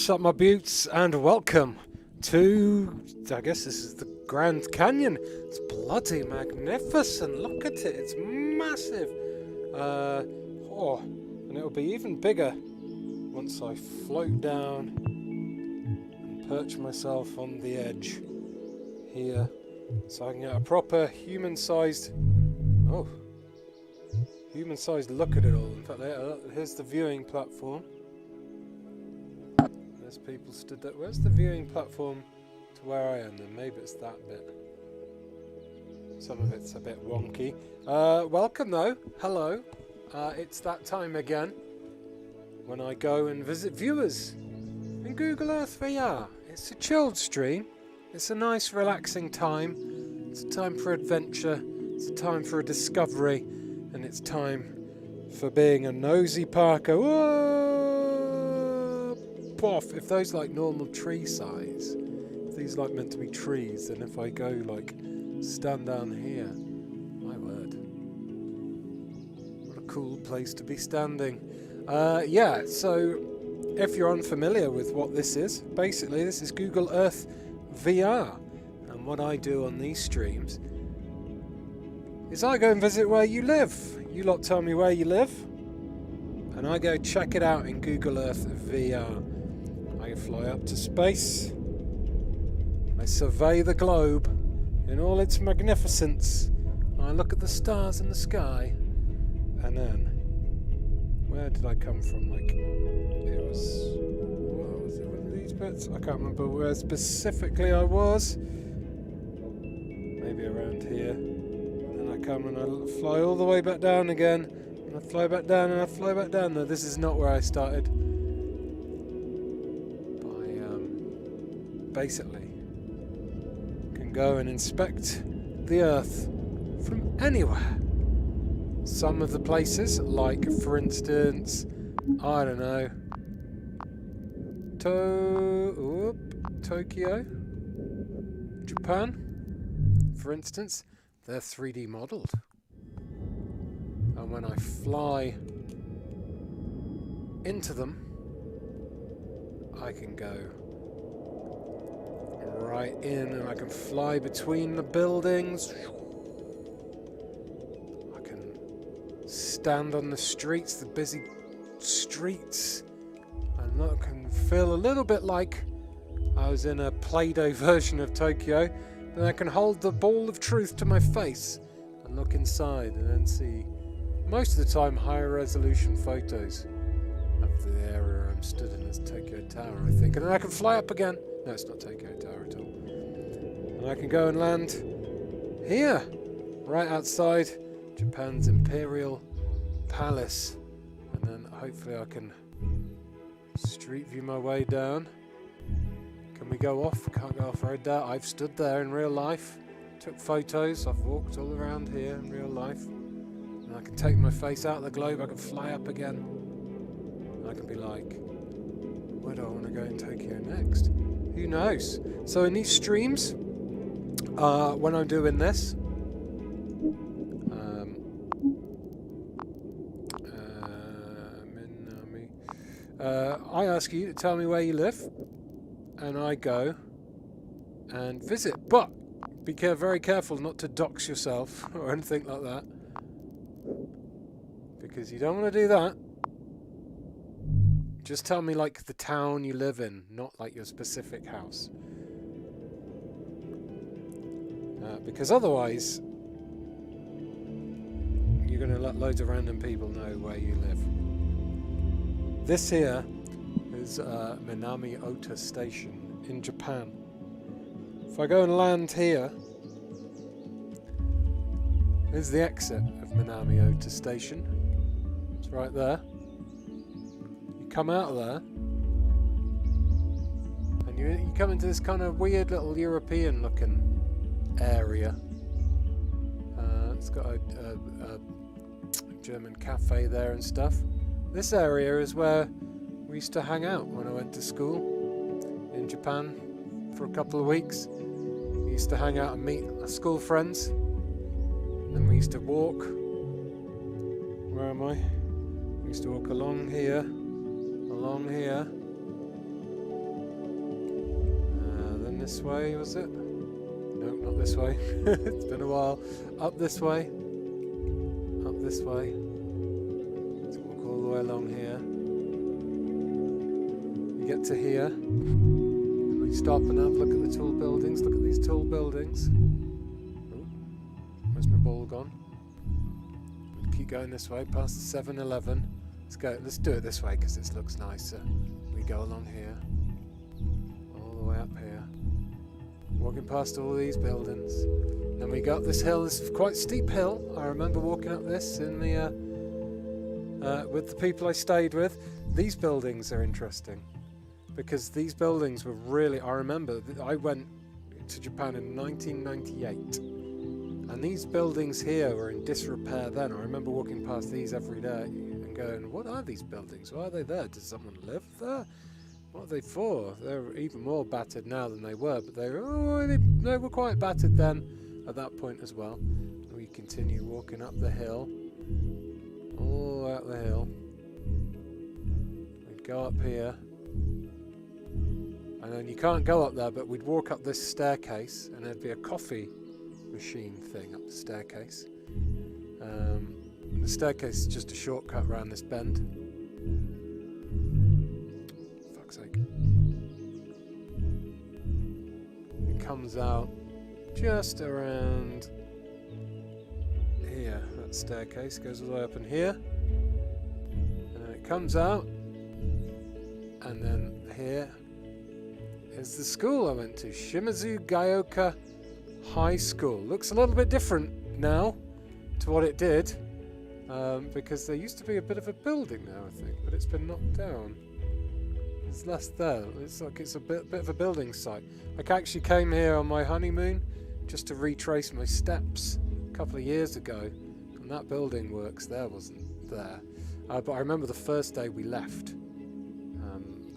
What's up, my beauts, and welcome to, I guess this is the Grand Canyon. It's bloody magnificent. Look at it, it's massive. And it'll be even bigger once I float down and perch myself on the edge here, so I can get a proper human-sized look at it all. In fact, here's the viewing platform. There's people stood there. Where's the viewing platform to where I am? Then maybe it's that bit. Some of it's a bit wonky. Welcome though. Hello. It's that time again when I go and visit viewers in Google Earth VR. It's a chilled stream. It's a nice relaxing time. It's a time for adventure. It's a time for a discovery. And it's time for being a nosy Parker. Whoa! Off. If those like normal tree size, if these like meant to be trees, then if I go like stand down here, my word, what a cool place to be standing. Yeah, so if you're unfamiliar with what this is, basically this is Google Earth VR, and what I do on these streams is I go and visit where you live. You lot tell me where you live, and I go check it out in Google Earth VR. I fly up to space. I survey the globe in all its magnificence. I look at the stars in the sky, and then where did I come from? Like it was, what was it? One of these bits? I can't remember where specifically I was. Maybe around here. And then I come and I fly all the way back down again. And I fly back down and I fly back down. No, this is not where I started. Basically, can go and inspect the Earth from anywhere. Some of the places, like for instance, I don't know, Tokyo, Japan, for instance, they're 3D modelled. And when I fly into them, I can go right in, and I can fly between the buildings. I can stand on the streets, the busy streets, and I can feel a little bit like I was in a Play-Doh version of Tokyo. Then I can hold the ball of truth to my face and look inside, and then see, most of the time, higher resolution photos of the area I'm stood in as Tokyo Tower, I think. And then I can fly up again. No, it's not Tokyo Tower at all. And I can go and land here, right outside Japan's Imperial Palace. And then hopefully I can street view my way down. Can we go off? Can't go off road there. I've stood there in real life, took photos. I've walked all around here in real life. And I can take my face out of the globe. I can fly up again. And I can be like, where do I want to go in Tokyo next? Who knows? So in these streams, when I'm doing this, I ask you to tell me where you live, and I go and visit. But be very careful not to dox yourself or anything like that, because you don't want to do that. Just tell me like the town you live in, not like your specific house. Because otherwise, you're going to let loads of random people know where you live. This here is Minami Ota Station in Japan. If I go and land here, there's the exit of Minami Ota Station. It's right there. Come out of there, and you come into this kind of weird little European looking area. It's got a German cafe there and stuff. This area is where we used to hang out when I went to school in Japan for a couple of weeks. We used to hang out and meet our school friends, and then we used to walk. Where am I? We used to walk along here, this way, was it? No, not this way. It's been a while. Up this way. Up this way. Let's walk all the way along here. You get to here. And we stop and have a look at the tall buildings. Look at these tall buildings. Oh, where's my ball gone? We'll keep going this way, past the 7-Eleven. Let's go. Let's do it this way because this looks nicer. We go along here. All the way up here. Walking past all these buildings. Then we go up this hill. This is quite a steep hill. I remember walking up this in the with the people I stayed with. These buildings are interesting because these buildings were really... I remember I went to Japan in 1998 and these buildings here were in disrepair then. I remember walking past these every day and going, what are these buildings? Why are they there? Does someone live there? What are they for? They're even more battered now than they were, but they were quite battered then at that point as well. We continue walking up the hill, all the way up the hill. We'd go up here, and then you can't go up there, but we'd walk up this staircase, and there'd be a coffee machine thing up the staircase. The staircase is just a shortcut around this bend. Sake. It comes out just around here. That staircase goes all the way up in here, and then it comes out, and then here is the school I went to, Shimazu Gayoka High School. Looks a little bit different now to what it did, because there used to be a bit of a building now, I think, but it's been knocked down. There's less there. It's like it's a bit of a building site. I actually came here on my honeymoon just to retrace my steps a couple of years ago, and that building works there wasn't there. But I remember the first day we left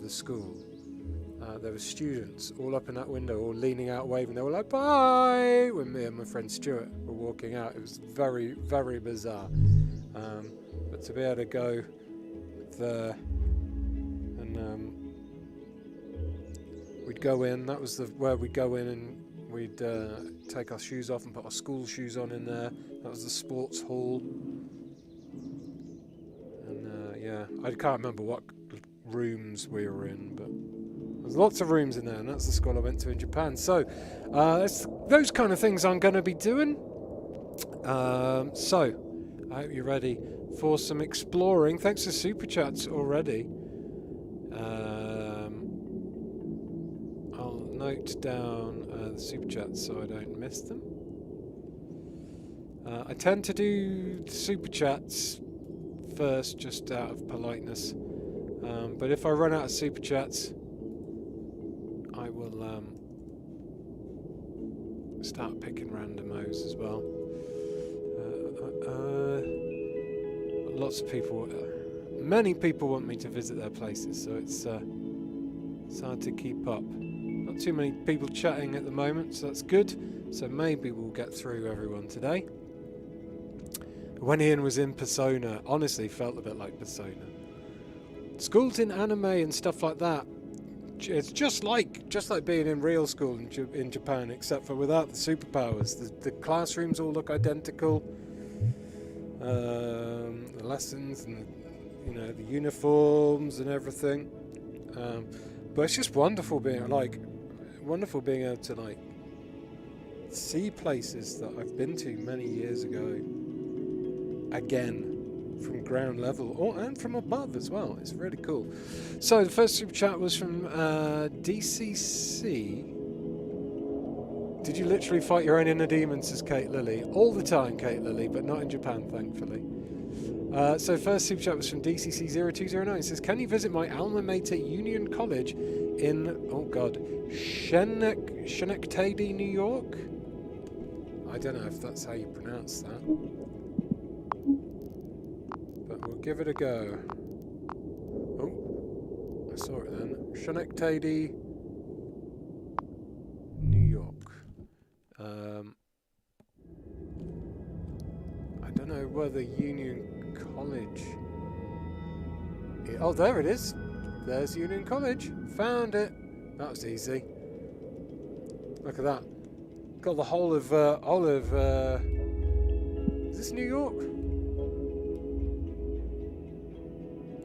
the school. There were students all up in that window, all leaning out, waving. They were like, "Bye!" when me and my friend Stuart were walking out. It was very, very bizarre. But to be able to go there and we'd go in. That was where we'd go in and we'd take our shoes off and put our school shoes on in there. That was the sports hall. And yeah, I can't remember what rooms we were in, but there's lots of rooms in there, and that's the school I went to in Japan. So it's those kind of things I'm going to be doing. So I hope you're ready for some exploring. Thanks for super chats already. I'll note down the super chats so I don't miss them. I tend to do super chats first, just out of politeness. But if I run out of super chats, I will start picking randomos as well. Lots of people, many people want me to visit their places, so it's hard to keep up. Not too many people chatting at the moment, so that's good. So maybe we'll get through everyone today. When Ian was in Persona, honestly felt a bit like Persona. Schools in anime and stuff like that, it's just like being in real school in Japan, except for without the superpowers. The classrooms all look identical. The lessons and the uniforms and everything. But it's just wonderful being able to see places that I've been to many years ago again. From ground level and from above as well. It's really cool. So the first super chat was from DCC. Did you literally fight your own inner demons, says Kate Lilly? All the time, Kate Lilly, but not in Japan, thankfully. So first super chat was from DCC0209. It says, can you visit my alma mater Union College in, Schenectady, New York? I don't know if that's how you pronounce that. We'll give it a go. Oh, I saw it then. Schenectady, New York. I don't know whether Union College... Oh, there it is. There's Union College. Found it. That was easy. Look at that. Got the whole of is this New York?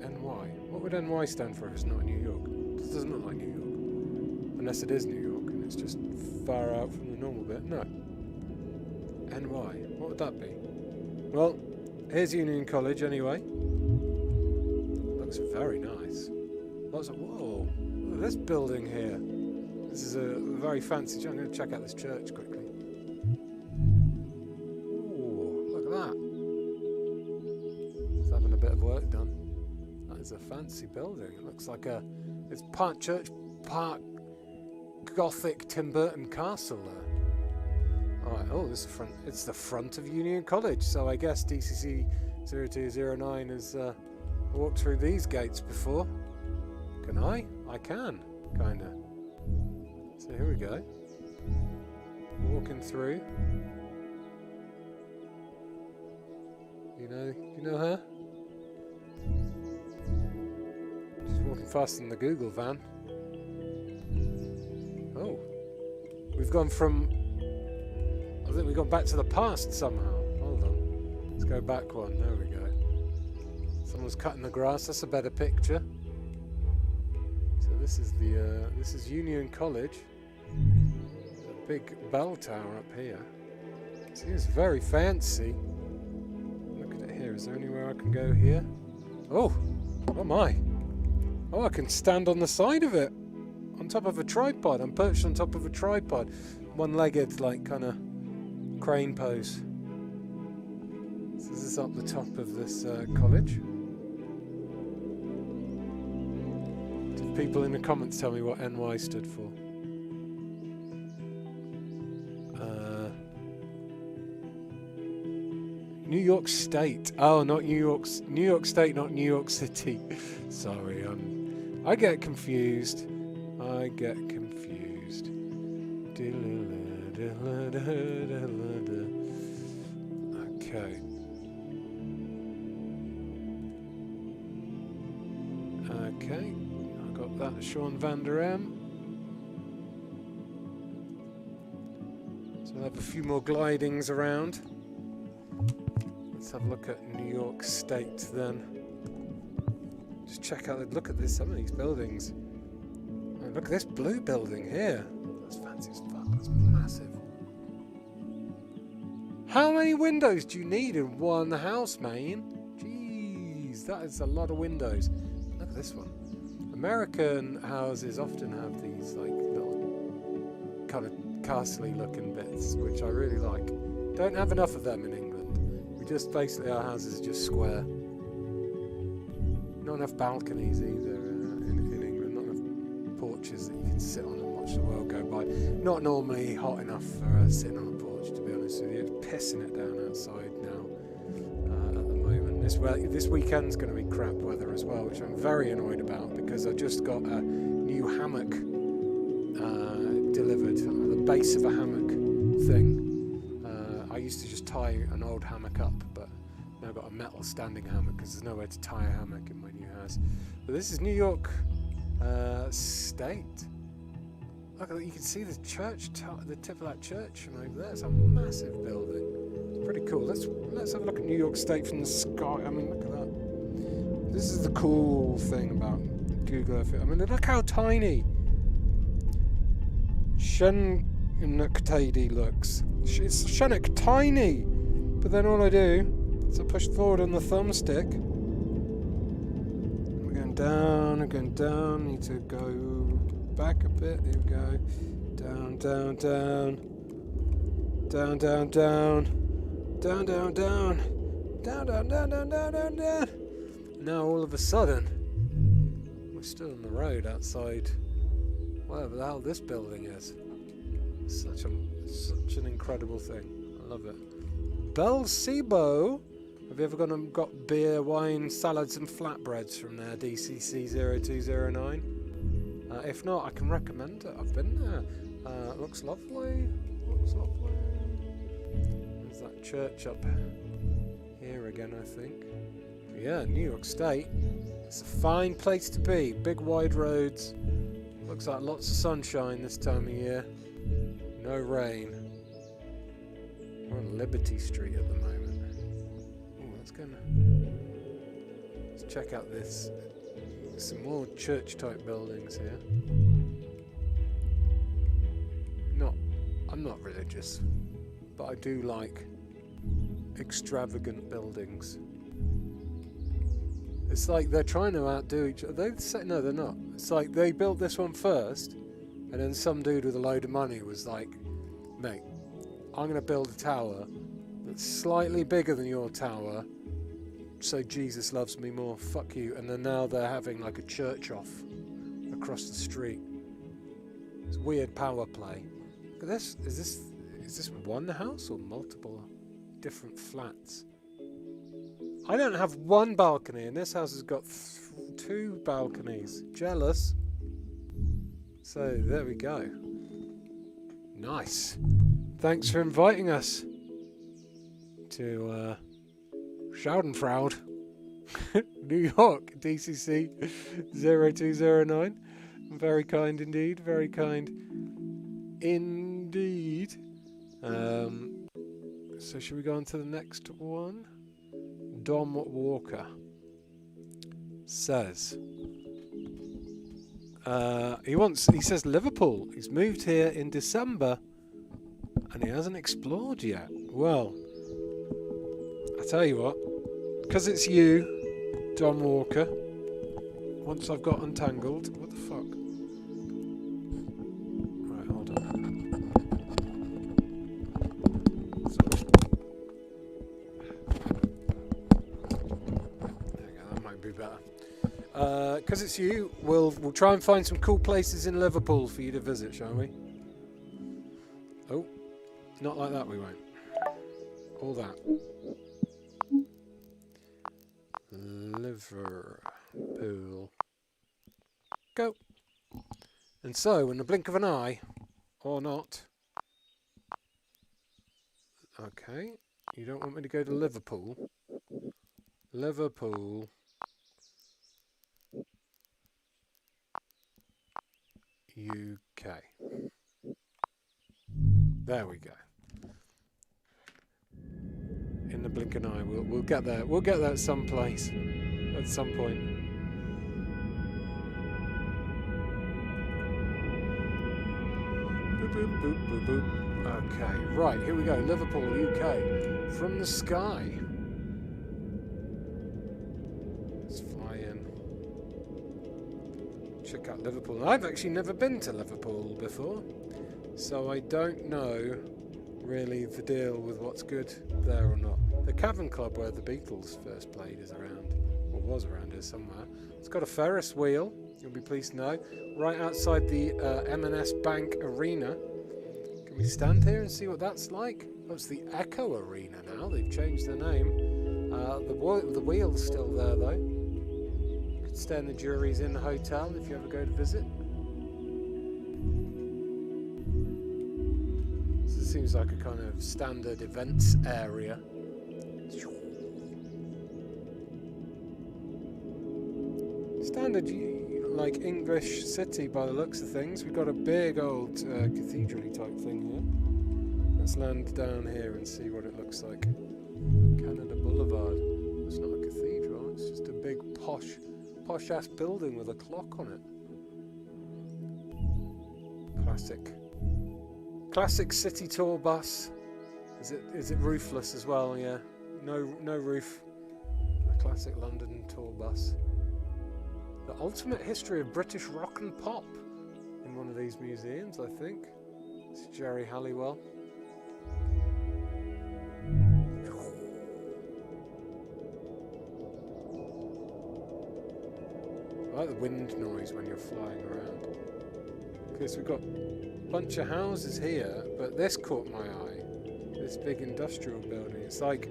NY. What would NY stand for if it's not New York? This doesn't look like New York. Unless it is New York and it's just far out from the normal bit. No. NY. What would that be? Well, here's Union College anyway. Looks very nice. Lots of... Whoa. Look at this building here. This is a very fancy... I'm going to check out this church quickly. Ooh, look at that. It's having a bit of work done. That is a fancy building. It looks like a... It's part church, part Gothic Tim Burton castle there. Alright, oh, this is the front. It's the front of Union College, so I guess DCC 0209 has walked through these gates before. Can I? I can, kinda. So here we go. Walking through. You know her? She's walking faster than the Google van. Oh. We've gone from... I think we've gone back to the past somehow. Hold on. Let's go back one. There we go. Someone's cutting the grass. That's a better picture. So this is this is Union College. A big bell tower up here. Seems very fancy. Look at it here. Is there anywhere I can go here? Oh! Oh my! Oh, I can stand on the side of it. On top of a tripod. I'm perched on top of a tripod. One-legged, like, kind of crane pose. So this is up the top of this college. Did people in the comments tell me what NY stood for? New York State. Oh, not New York State, not New York City. Sorry, I get confused. Okay. Okay. I got that, Sean Van Der Em. So we'll have a few more glidings around. Let's have a look at New York State then. Just check out, look at this, some of these buildings. Oh, look at this blue building here. That's fancy as fuck, that's massive. How many windows do you need in one house, man? Jeez, that is a lot of windows. Look at this one. American houses often have these like little kind of castle-y looking bits, which I really like. Don't have enough of them in England. We just basically, our houses are just square. Not enough balconies either in England. Not enough porches that you can sit on and watch the world go by. Not normally hot enough for sitting on a porch, to be honest with you. It's pissing it down outside now at the moment. This weekend's going to be crap weather as well, which I'm very annoyed about because I just got a new hammock delivered, the base of a hammock thing. I used to just tie an old hammock up, but now I've got a metal standing hammock because there's nowhere to tie a hammock in my new house. But this is New York State. Look, you can see the church, the tip of that church from over there. It's a massive building. It's pretty cool. Let's have a look at New York State from the sky. I mean, look at that. This is the cool thing about Google Earth. I mean, look how tiny Schenectady looks. It's Shennick tiny. But then all I do is I push forward on the thumbstick. We're going down, need to go back a bit. Here we go. Down, down, down. Down, down, down. Down, down, down. Down, down, down, down, down, down, down. Now all of a sudden, we're still on the road outside whatever the hell this building is. Such an incredible thing. I love it. Belcebo. Have you ever gone and got beer, wine, salads and flatbreads from there, DCC 0209? If not, I can recommend it. I've been there. Looks lovely. Looks lovely. There's that church up here again, I think. But yeah, New York State. It's a fine place to be. Big wide roads. Looks like lots of sunshine this time of year. No rain. We're on Liberty Street at the moment. Oh, that's gonna... Let's check out this. There's some more church-type buildings here. I'm not religious, but I do like extravagant buildings. It's like they're trying to outdo each other. No, they're not. It's like they built this one first, and then some dude with a load of money was like, mate, I'm going to build a tower that's slightly bigger than your tower, so Jesus loves me more. Fuck you. And then now they're having like a church off across the street. It's weird power play. Look at this. Is this one house or multiple different flats? I don't have one balcony, and this house has got 2 balconies. Jealous. So there we go. Nice. Thanks for inviting us to Schadenfreude, New York, DCC 0209. Very kind indeed. Very kind indeed. So should we go on to the next one? Dom Walker says he says Liverpool. He's moved here in December and he hasn't explored yet. Well, I tell you what, because it's you, Dom Walker, once I've got untangled, what the fuck? Right, hold on. Be better. Because it's you, we'll try and find some cool places in Liverpool for you to visit, shall we? Oh, not like that we won't. All that. Liverpool. Go. And so, in the blink of an eye, or not. Okay, you don't want me to go to Liverpool. Liverpool. UK. There we go. In the blink of an eye, we'll get there. We'll get there at some place, at some point. Boop, boop, boop, boop, boop. Okay, right, here we go. Liverpool, UK. From the sky. Let's fly in. Check out Liverpool. I've actually never been to Liverpool before, so I don't know really the deal with what's good there or not. The Cavern Club where the Beatles first played is around, or was around here somewhere. It's got a Ferris wheel, you'll be pleased to know, right outside the M&S Bank Arena. Can we stand here and see what that's like? Oh, it's the Echo Arena now, they've changed the name. The wheel's still there though. Stay in the Jury's Inn Hotel if you ever go to visit. So it seems like a kind of standard events area. Standard, like English city by the looks of things. We've got a big old cathedral-y type thing here. Let's land down here and see what it looks like. Canada Boulevard. It's not a cathedral, it's just a big posh-ass building with a clock on it. Classic city tour bus. Is it roofless as well? Yeah, no roof. A classic London tour bus. The ultimate history of British rock and pop in one of these museums, I think. It's Jerry Halliwell. I like the wind noise when you're flying around. Because we've got a bunch of houses here, but this caught my eye. This big industrial building. It's like,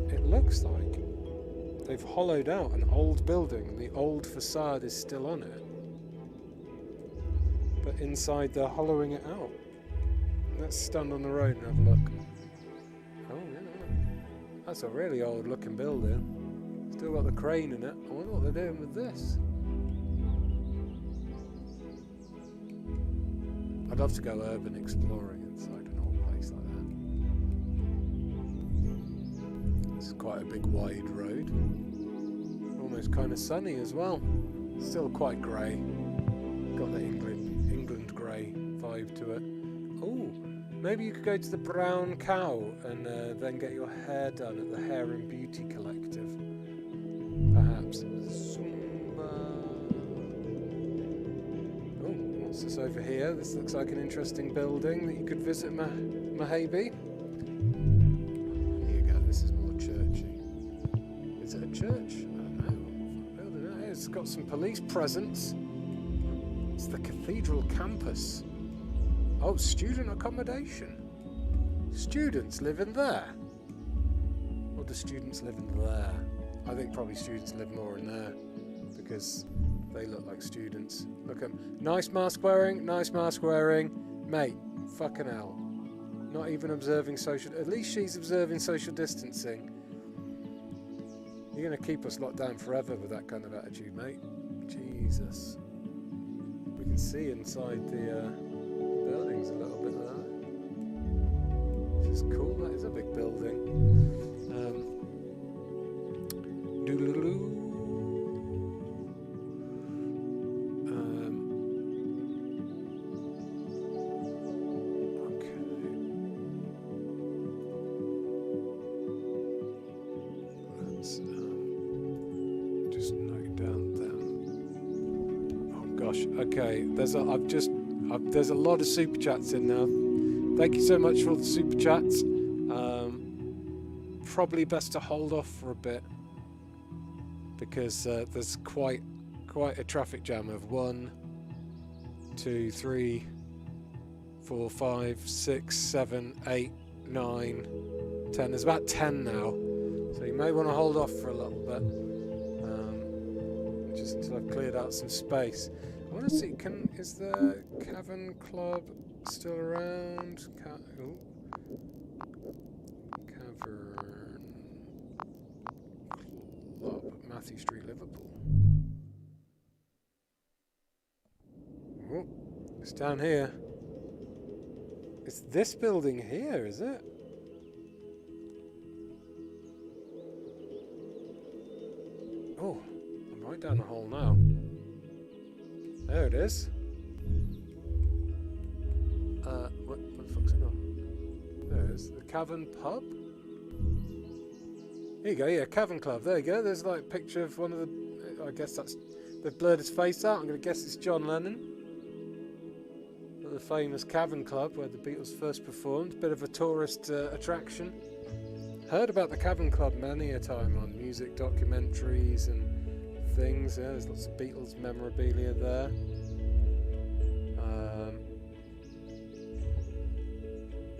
it looks like they've hollowed out an old building and the old facade is still on it. But inside they're hollowing it out. Let's stand on the road and have a look. Oh yeah, that's a really old looking building. Still got the crane in it. I wonder what they're doing with this. I I'd love to go urban exploring inside an old place like that. This is quite a big wide road. Almost kind of sunny as well. Still quite grey. Got the England grey vibe to it. Oh, maybe you could go to the Brown Cow and then get your hair done at the Hair and Beauty Collective. Perhaps. Oh, what's this over here? This looks like an interesting building that you could visit, Mahabi. Here you go, this is more churchy. Is it a church? I don't know. It's got some police presence. It's the Cathedral campus. Oh, student accommodation. Students live in there. Or do students live in there? I think probably students live more in there because they look like students. Look at them. Nice mask wearing, nice mask wearing. Mate, fucking hell. Not even observing social... At least she's observing social distancing. You're going to keep us locked down forever with that kind of attitude, mate. Jesus. We can see inside the buildings a little bit there. Which is cool. That is a big building. Doodle-doo. Okay. Let's just note down them. Oh gosh. Okay. There's a lot of super chats in now. Thank you so much for all the super chats. Probably best to hold off for a bit because there's quite a traffic jam of 1, 2, 3, 4, 5, 6, 7, 8, 9, 10. There's about 10 now, so you may want to hold off for a little bit, just until I've cleared out some space. I want to see, is the Cavern Club still around? Cavern Club, Matthew Street, Liverpool. Oh, it's down here. It's this building here, is it? Oh, I'm right down the hole now. There it is. What the fuck's it on? There it is. The Cavern Pub? Here you go, yeah, Cavern Club. There you go. There's like a picture of one of the... I guess that's... They've blurred his face out. I'm going to guess it's John Lennon. At the famous Cavern Club where the Beatles first performed. Bit of a tourist attraction. Heard about the Cavern Club many a time on music documentaries and things. Yeah, there's lots of Beatles memorabilia there.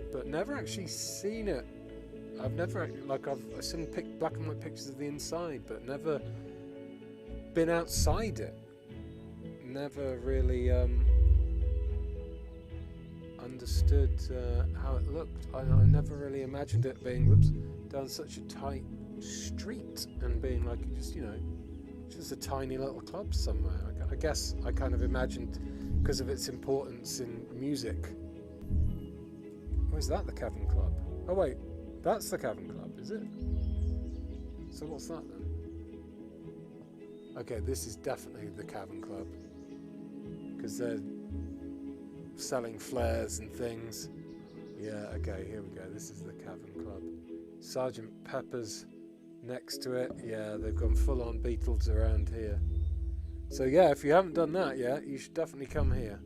But never actually seen it. I've never, like, I've seen black and white pictures of the inside, but never been outside it. Never really understood how it looked. I never really imagined it being, down such a tight street and being like, just a tiny little club somewhere. I guess I kind of imagined because of its importance in music. Oh, is that the Cavern Club? Oh wait, that's the Cavern Club, is it? So what's that then? Okay, this is definitely the Cavern Club because they're selling flares and things. Yeah, okay, here we go. This is the Cavern Club. Sergeant Pepper's next to it. Yeah, they've gone full on Beatles around here. So yeah, if you haven't done that yet, you should definitely come here.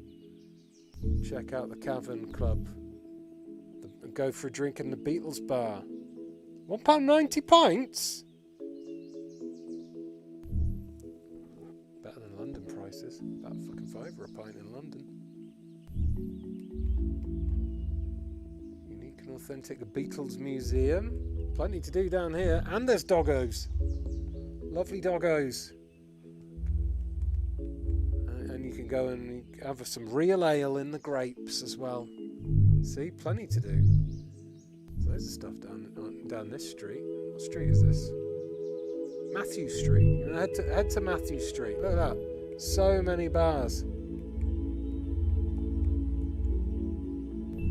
Check out the Cavern Club. Go for a drink in the Beatles bar. £1.90 pints? Better than London prices. About fucking £5 a pint in London. Unique and authentic Beatles museum. Plenty to do down here. And there's doggos. Lovely doggos. And you can go and have some real ale in the grapes as well. See, plenty to do. So there's the stuff down this street. What street is this? Matthew Street. Head to Matthew Street. Look at that. So many bars.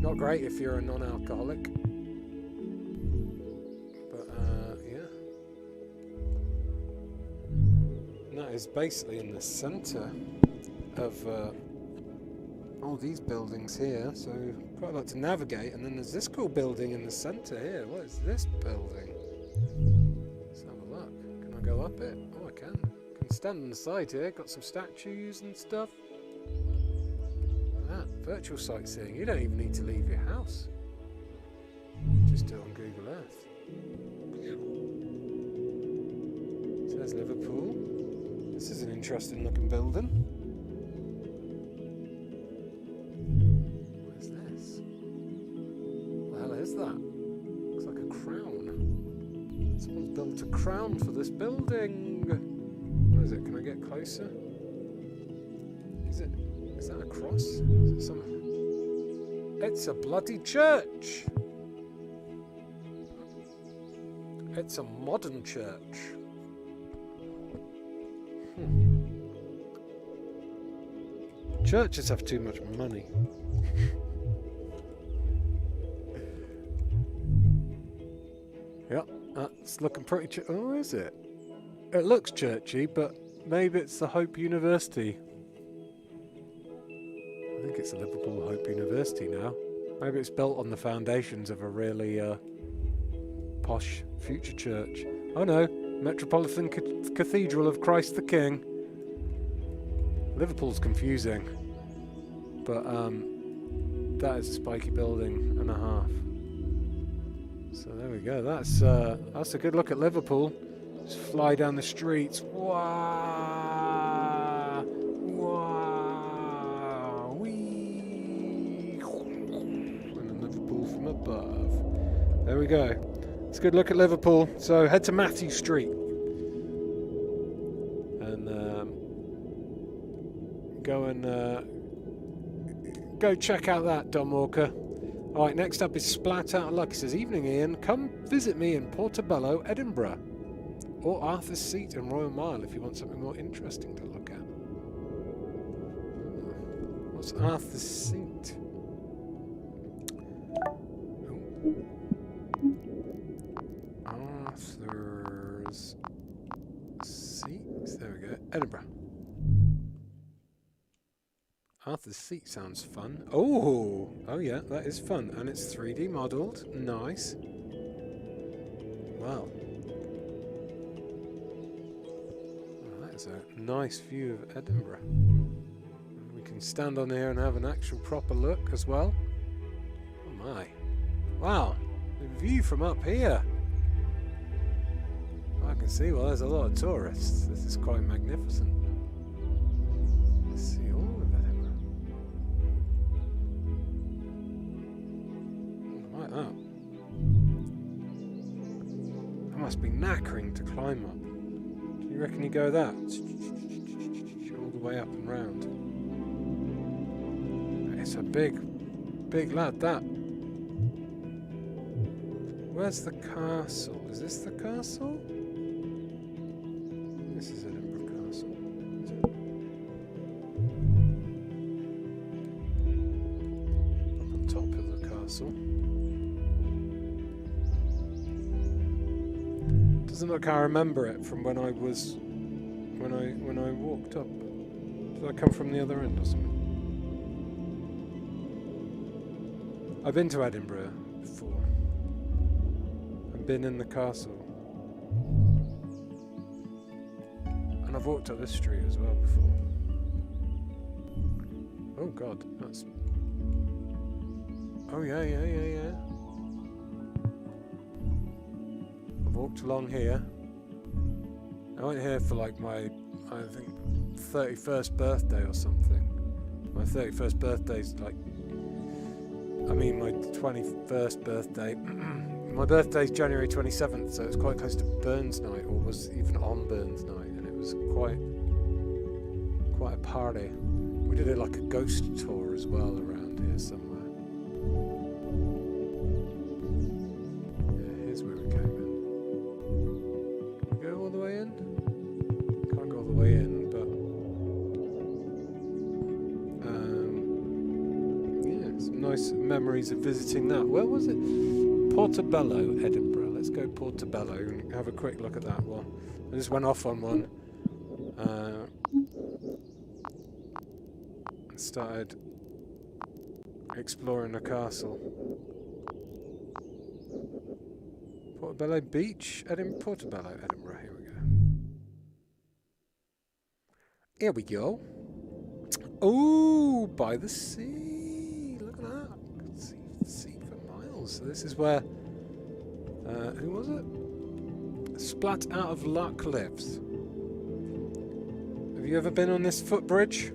Not great if you're a non-alcoholic. But, yeah. And that is basically in the centre of all these buildings here, so quite a lot to navigate. And then there's this cool building in the centre here. What is this building? Let's have a look. Can I go up it? Oh, I can. I can stand on the side here. Got some statues and stuff. Ah, virtual sightseeing. You don't even need to leave your house. Just do it on Google Earth. So there's Liverpool. This is an interesting looking building. What is this? What the hell is that? Looks like a crown. Someone's built a crown for this building. What is it? Can I get closer? Is that a cross? Is it some... It's a bloody church! It's a modern church. Churches have too much money. Yep, that's looking pretty oh, is it? It looks churchy, but maybe it's the Hope University. I think it's the Liverpool Hope University now. Maybe it's built on the foundations of a really posh future church. Oh no, Metropolitan Cathedral of Christ the King. Liverpool's confusing, but that is a spiky building and a half. So there we go. That's a good look at Liverpool. Just fly down the streets. Wow, wow, wee, and then Liverpool from above. There we go. It's a good look at Liverpool. So head to Matthew Street and go check out that, Don Walker. Alright, next up is Splat Out of Luck. It says, evening Ian, come visit me in Portobello, Edinburgh, or Arthur's Seat in Royal Mile if you want something more interesting to look at. What's Arthur's Seat? Arthur's Seat. There we go. Edinburgh. Arthur's Seat sounds fun. Oh yeah, that is fun. And it's 3D modelled. Nice. Wow. Well, that is a nice view of Edinburgh. We can stand on here and have an actual proper look as well. Oh my. Wow. The view from up here. I can see, well, there's a lot of tourists. This is quite magnificent. Let's see all of Edinburgh. Like that. That must be knackering to climb up. Do you reckon you go that? All the way up and round. It's a big lad, that. Where's the castle? Is this the castle? This is Edinburgh Castle. Up on top of the castle. Doesn't look how I remember it from when I was when I walked up. Did I come from the other end or something? I've been to Edinburgh before. I've been in the castle. And I've walked up this street as well before. Oh god, that's... Oh yeah. I've walked along here. I went here for like my, I think, 31st birthday or something. My 31st birthday's like... I mean my 21st birthday. My birthday's January 27th, so it's quite close to Burns Night, or was even on Burns Night. It was quite a party. We did it like a ghost tour as well around here somewhere. Yeah, here's where we came in. Can we go all the way in? Can't go all the way in, but yeah, some nice memories of visiting that. Where was it? Portobello, Edinburgh. Let's go Portobello and have a quick look at that one. I just went off on one. Started exploring the castle. Portobello Beach, Portobello, Edinburgh. Here we go. Here we go. Oh, by the sea. Look at that. I can see the sea for miles. So this is where, who was it? Splat Out of Luck lives. Have you ever been on this footbridge?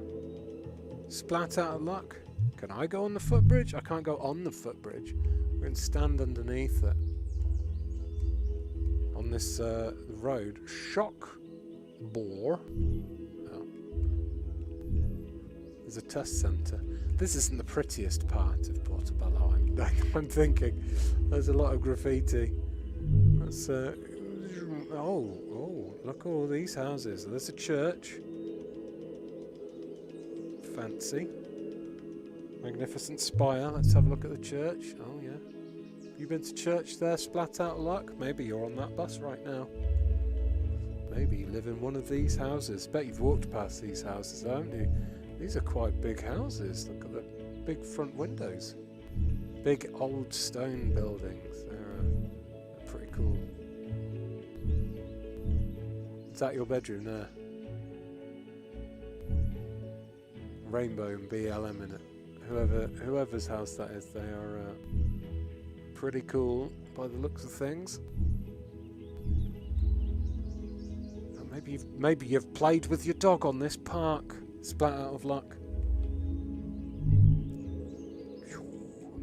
Splat Out of Luck. Can I go on the footbridge? I can't go on the footbridge. We're going to stand underneath it. On this road. Shock bore. Oh. There's a test centre. This isn't the prettiest part of Portobello. I'm thinking. There's a lot of graffiti. That's oh, look at all these houses. There's a church. Fancy. Magnificent spire. Let's have a look at the church. Oh yeah. You been to church there, Splat Out of Luck? Maybe you're on that bus right now. Maybe you live in one of these houses. Bet you've walked past these houses, haven't you? These are quite big houses. Look at the big front windows. Big old stone buildings. They're pretty cool. Is that your bedroom there? Rainbow and BLM in it. Whoever's house that is, they are pretty cool by the looks of things. Maybe you've played with your dog on this park. Splat Out of Luck.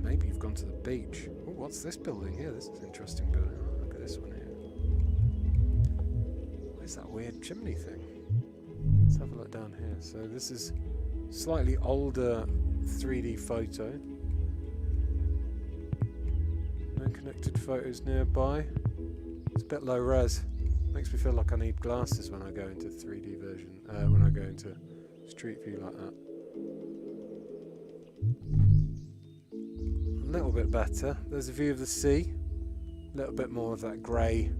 Maybe you've gone to the beach. Oh, what's this building here? This is an interesting building. Oh, look at this one here. Where's that weird chimney thing? Let's have a look down here. So this is slightly older 3D photo. No connected photos nearby. It's a bit low res. Makes me feel like I need glasses when I go into 3D version. When I go into Street View like that. A little bit better. There's a view of the sea. A little bit more of that grey,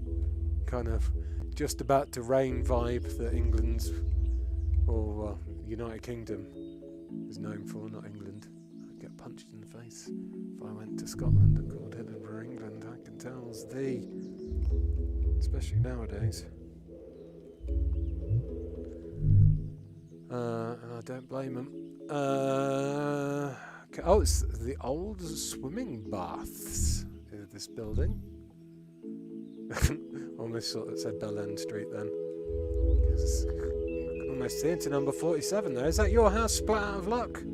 kind of just about to rain vibe that England's, or United Kingdom, is known for, not England. I'd get punched in the face if I went to Scotland and called Edinburgh England. I can tell it's the, especially nowadays. I don't blame them. Oh, it's the old swimming baths in this building. Almost thought it said Bell End Street then. I can almost see into number 47 there. Is that your house, Splat Out of Luck?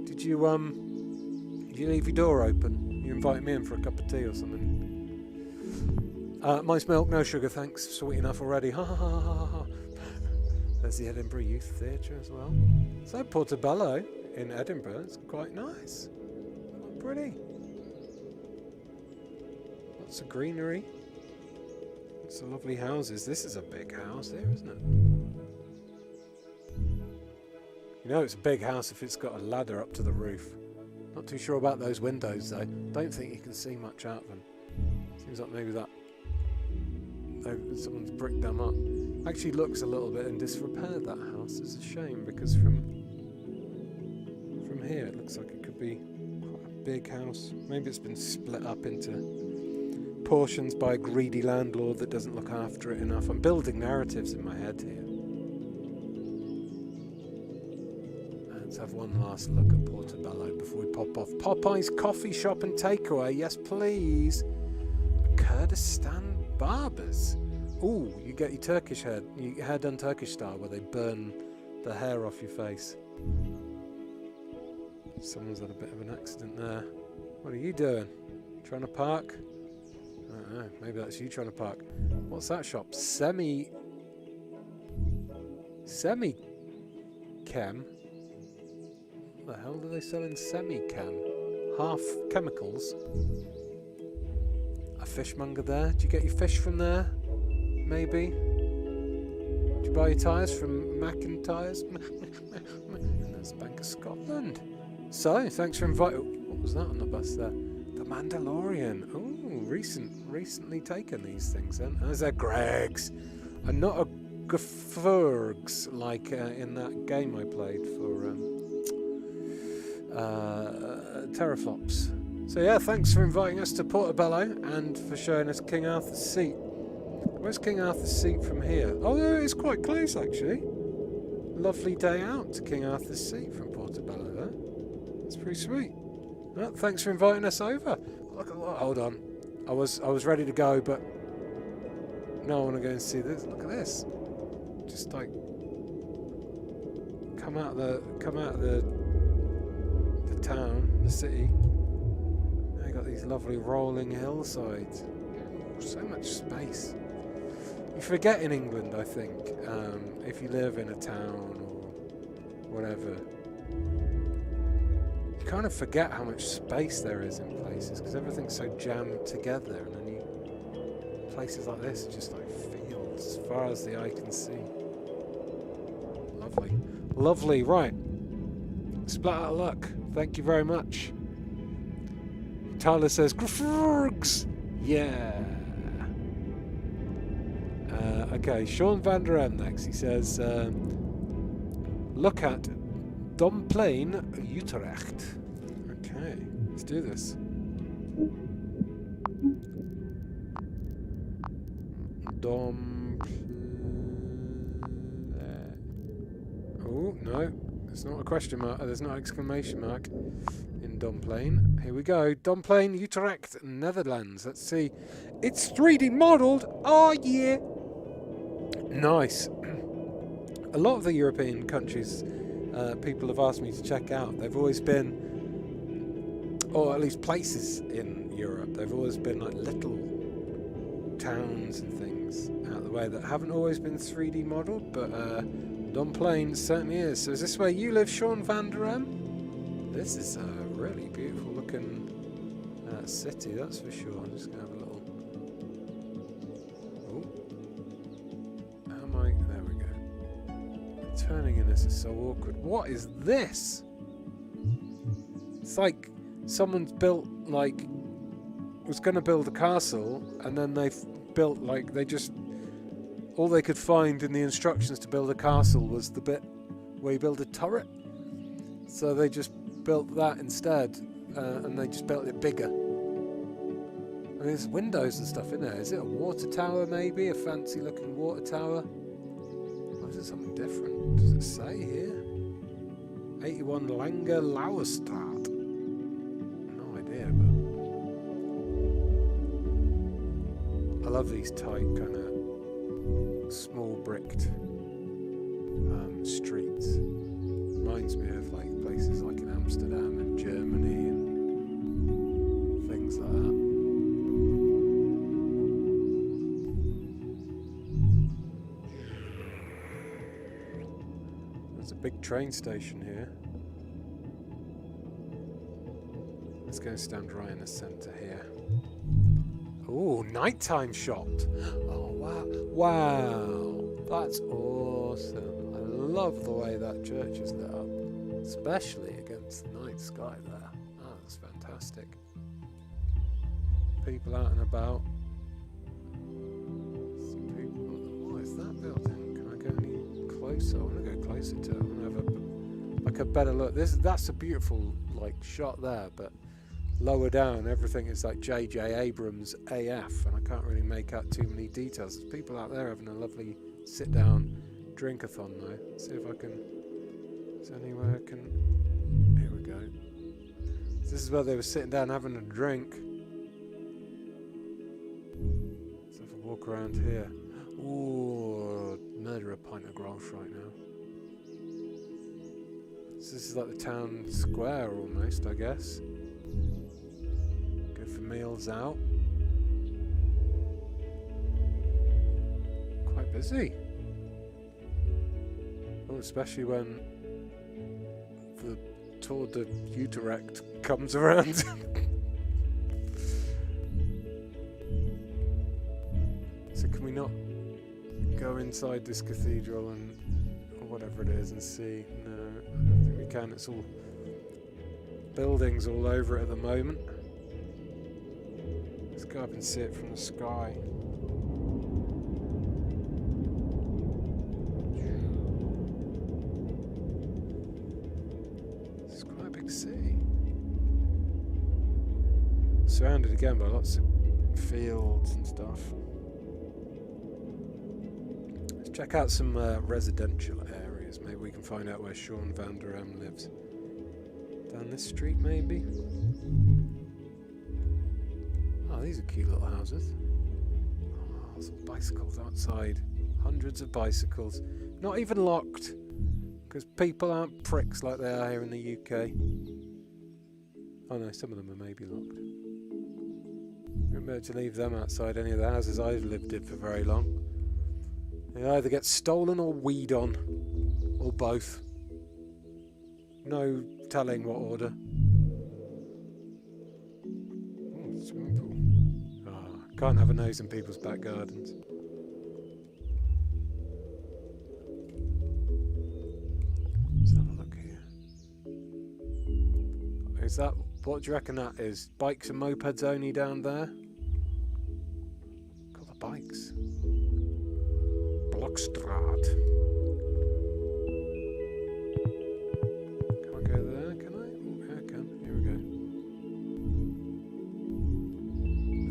Did you leave your door open? You invited me in for a cup of tea or something? Mice milk, no sugar, thanks. Sweet enough already. Ha ha ha ha ha. There's the Edinburgh Youth Theatre as well. So Portobello in Edinburgh, it's quite nice. Quite pretty. Lots of greenery. Lots of lovely houses. This is a big house here, isn't it? You know it's a big house if it's got a ladder up to the roof. Not too sure about those windows though. Don't think you can see much out of them. Seems like maybe that someone's bricked them up. Actually looks a little bit in disrepair, that house. It's a shame because from here it looks like it could be quite a big house. Maybe it's been split up into portions by a greedy landlord that doesn't look after it enough. I'm building narratives in my head here. Let's have one last look at Portobello before we pop off. Popeye's Coffee Shop and Takeaway, yes please. Kurdistan Barbers. Ooh, you get your Turkish hair, your hair done Turkish style, where they burn the hair off your face. Someone's had a bit of an accident there. What are you doing? Trying to park? I don't know, maybe that's you trying to park. What's that shop? Semi-Chem? What the hell do they sell in Semi-Chem? Half chemicals? A fishmonger there? Do you get your fish from there? Maybe? Do you buy your tyres from Macintyres? And there's Bank of Scotland. So, thanks for inviting... What was that on the bus there? The Mandalorian. Oh, recently taken these things then. As they're Gregs. And not a Gafurgs like in that game I played for Teraflops. So yeah, thanks for inviting us to Portobello and for showing us King Arthur's Seat. Where's King Arthur's Seat from here? Oh, no, it's quite close actually. Lovely day out to King Arthur's Seat from Portobello there. That's pretty sweet. Well, thanks for inviting us over. Look at that. Hold on. I was ready to go, but no, I want to go and see this. Look at this. Just like come out of the town, the city. They got these lovely rolling hillsides. So much space. You forget in England, I think, if you live in a town or whatever, you kind of forget how much space there is in places because everything's so jammed together, and then places like this are just like fields as far as the eye can see. Lovely. Lovely, right. Splat out of luck. Thank you very much. Tyler says, Grafurgs! Yeah. Okay, Sean van der Em next. He says, look at Domplain Utrecht. Okay, let's do this. Oh, no. There's not a question mark. There's not an exclamation mark in Domplain. Here we go. Domplain, Utrecht, Netherlands. Let's see. It's 3D modelled. Oh, yeah. Nice. A lot of the European countries people have asked me to check out. They've always been, or at least places in Europe, they've always been like little towns and things out of the way that haven't always been 3D modelled, but Domplain certainly is. So is this where you live, Sean van der Em? This is a really beautiful looking city, that's for sure. I'm just going to have a little... Oh. How am I... There we go. Turning in this is so awkward. What is this? It's like someone's built, like... was going to build a castle, and then they've built, like, they just... all they could find in the instructions to build a castle was the bit where you build a turret. So they just built that instead, and they just built it bigger. I mean, there's windows and stuff in there. Is it a water tower, maybe? A fancy looking water tower? Or is it something different? Does it say here? 81 Langer Lauerstraat. No idea, but... I love these tight kind of small bricked streets. Reminds me of like places like in Amsterdam and Germany and things like that. There's a big train station here. Let's go stand right in the centre here. Oh, nighttime shot. Oh, wow. Wow. That's awesome. I love the way that church is lit up, especially against the night sky there. Oh, that's fantastic. People out and about. Some people. What is that building? Can I go any closer? I want to go closer to it. I want to have a better look. That's a beautiful like shot there, but lower down, everything is like J.J. Abrams AF, and I can't really make out too many details. There's people out there having a lovely sit-down drink-a-thon, though. Let's see if I can... Is there anywhere I can... Here we go. So this is where they were sitting down having a drink. Let's have a walk around here. Ooh, murder a pint of Grolsch right now. So this is like the town square, almost, I guess. Meals out. Quite busy. Oh, especially when the Tour de Utrecht comes around. So can we not go inside this cathedral and or whatever it is and see? No, I don't think we can. It's all buildings all over it at the moment. Let's go up and see it from the sky. It's quite a big city. Surrounded again by lots of fields and stuff. Let's check out some residential areas. Maybe we can find out where Sean Van Der Em lives. Down this street, maybe? Oh, these are cute little houses. Oh, some bicycles outside. Hundreds of bicycles. Not even locked. Because people aren't pricks like they are here in the UK. Oh no, some of them are maybe locked. Remember to leave them outside any of the houses I've lived in for very long. They either get stolen or weed on. Or both. No telling what order. Oh, swimming pool. Oh, can't have a nose in people's back gardens. Let's have a look here. Is that, what do you reckon that is? Bikes and mopeds only down there? Got the bikes. Blockstraat. Can I go there? Can I? Oh, yeah, I can. Here we go.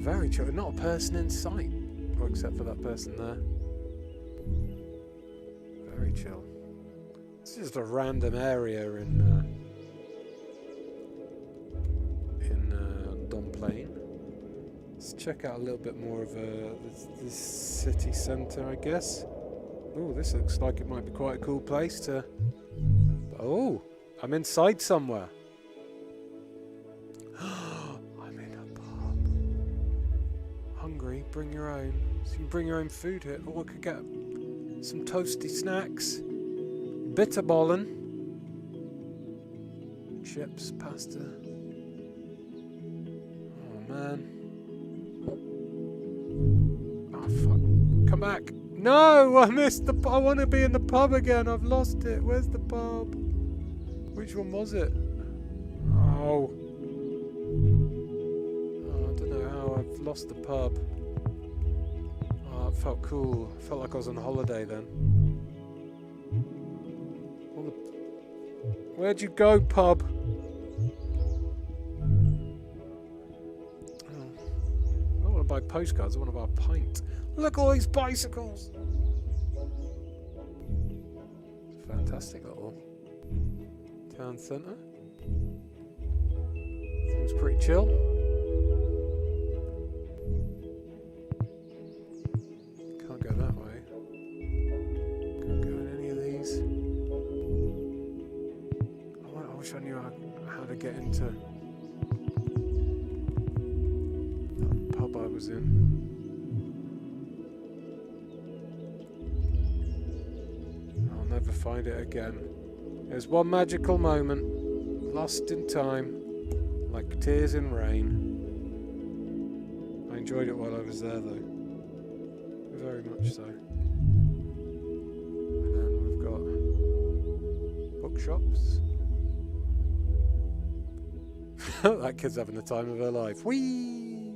Very chill. Not a person in sight. Well, except for that person there. Very chill. It's just a random area in Dunplain. Let's check out a little bit more of this city centre, I guess. Oh, this looks like it might be quite a cool place to... Oh, I'm inside somewhere. I'm in a pub. Hungry, bring your own. So you can bring your own food here. Oh, I could get some toasty snacks. Bitterballen. Chips, pasta. Oh, man. Oh, fuck. Come back. No, I missed the... I want to be in the pub again. I've lost it. Where's the pub? Which one was it? Oh. Oh, I don't know how I've lost the pub. Oh, it felt cool. I felt like I was on holiday then. Where'd you go, pub? Oh. I don't want to buy postcards. I want to buy a pint. Look at all these bicycles. Fantastic little town centre. Seems pretty chill. Can't go that way. Can't go in any of these. I wish I knew how to get into that pub I was in. Never find it again. There's one magical moment, lost in time, like tears in rain. I enjoyed it while I was there, though. Very much so. And then we've got bookshops. That kid's having the time of her life. Whee!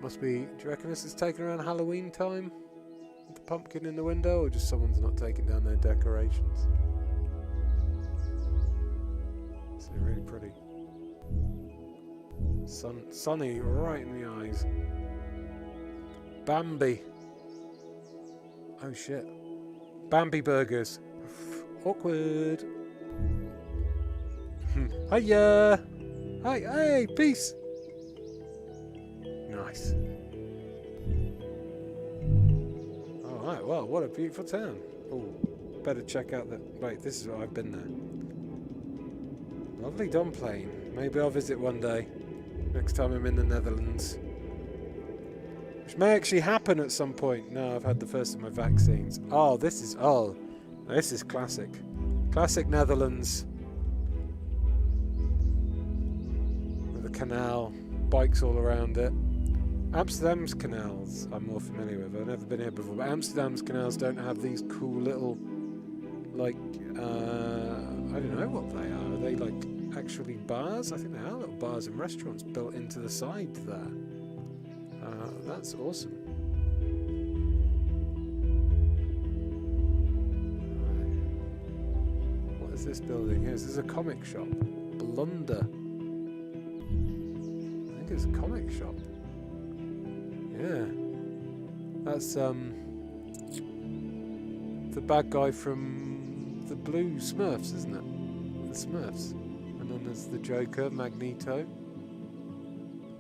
Must be. Do you reckon this is taken around Halloween time? The pumpkin in the window, or just someone's not taking down their decorations? It's really pretty. Sunny right in the eyes. Bambi. Oh shit. Bambi burgers. Awkward. Hiya! Hi, hey, peace! Nice. Alright, well, what a beautiful town. Oh, better check out the... Wait, this is where I've been there. Lovely Dunplain. Maybe I'll visit one day. Next time I'm in the Netherlands. Which may actually happen at some point. No, I've had the first of my vaccines. Oh, this is classic. Classic Netherlands. With a canal. Bikes all around it. Amsterdam's canals I'm more familiar with. I've never been here before, but Amsterdam's canals don't have these cool little, like, I don't know what they are. Are they like actually bars? I think they are little bars and restaurants built into the side there. That's awesome. What is this building here? This is a comic shop. Blunder. I think it's a comic shop. Yeah. That's the bad guy from the Blue Smurfs, isn't it? The Smurfs. And then there's the Joker, Magneto.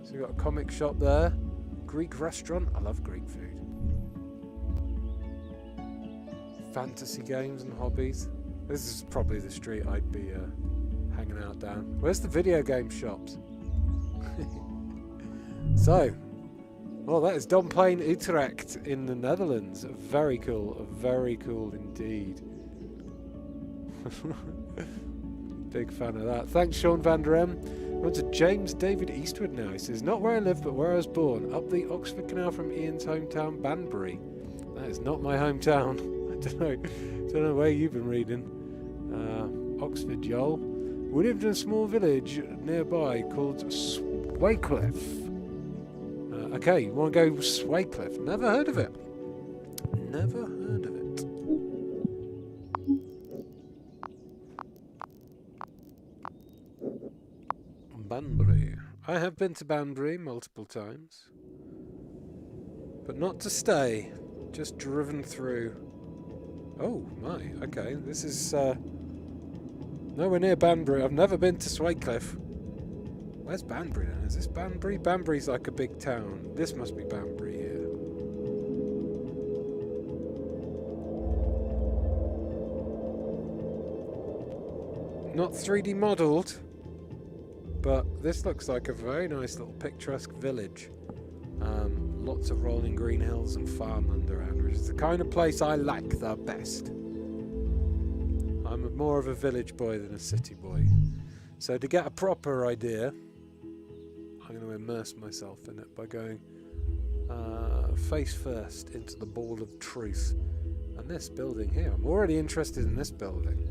So we've got a comic shop there. Greek restaurant. I love Greek food. Fantasy games and hobbies. This is probably the street I'd be hanging out down. Where's the video game shops? So, well, that is Domplein Utrecht in the Netherlands. Very cool indeed. Big fan of that. Thanks, Sean Van Der Em. On to James David Eastwood now. He says, not where I live, but where I was born. Up the Oxford Canal from Ian's hometown, Banbury. That is not my hometown. I don't know where you've been reading. Oxford, Joel. We lived in a small village nearby called Swaycliffe. Okay, you want to go Swaycliffe? Never heard of it. Never heard of it. Banbury. I have been to Banbury multiple times. But not to stay. Just driven through. Oh my, okay. This is nowhere near Banbury. I've never been to Swaycliffe. Where's Banbury then? Is this Banbury? Banbury's like a big town. This must be Banbury here. Not 3D modelled, but this looks like a very nice little picturesque village. Lots of rolling green hills and farmland around, which is the kind of place I like the best. I'm more of a village boy than a city boy. So to get a proper idea, I'm going to immerse myself in it by going face first into the ball of truth. And this building here, I'm already interested in this building.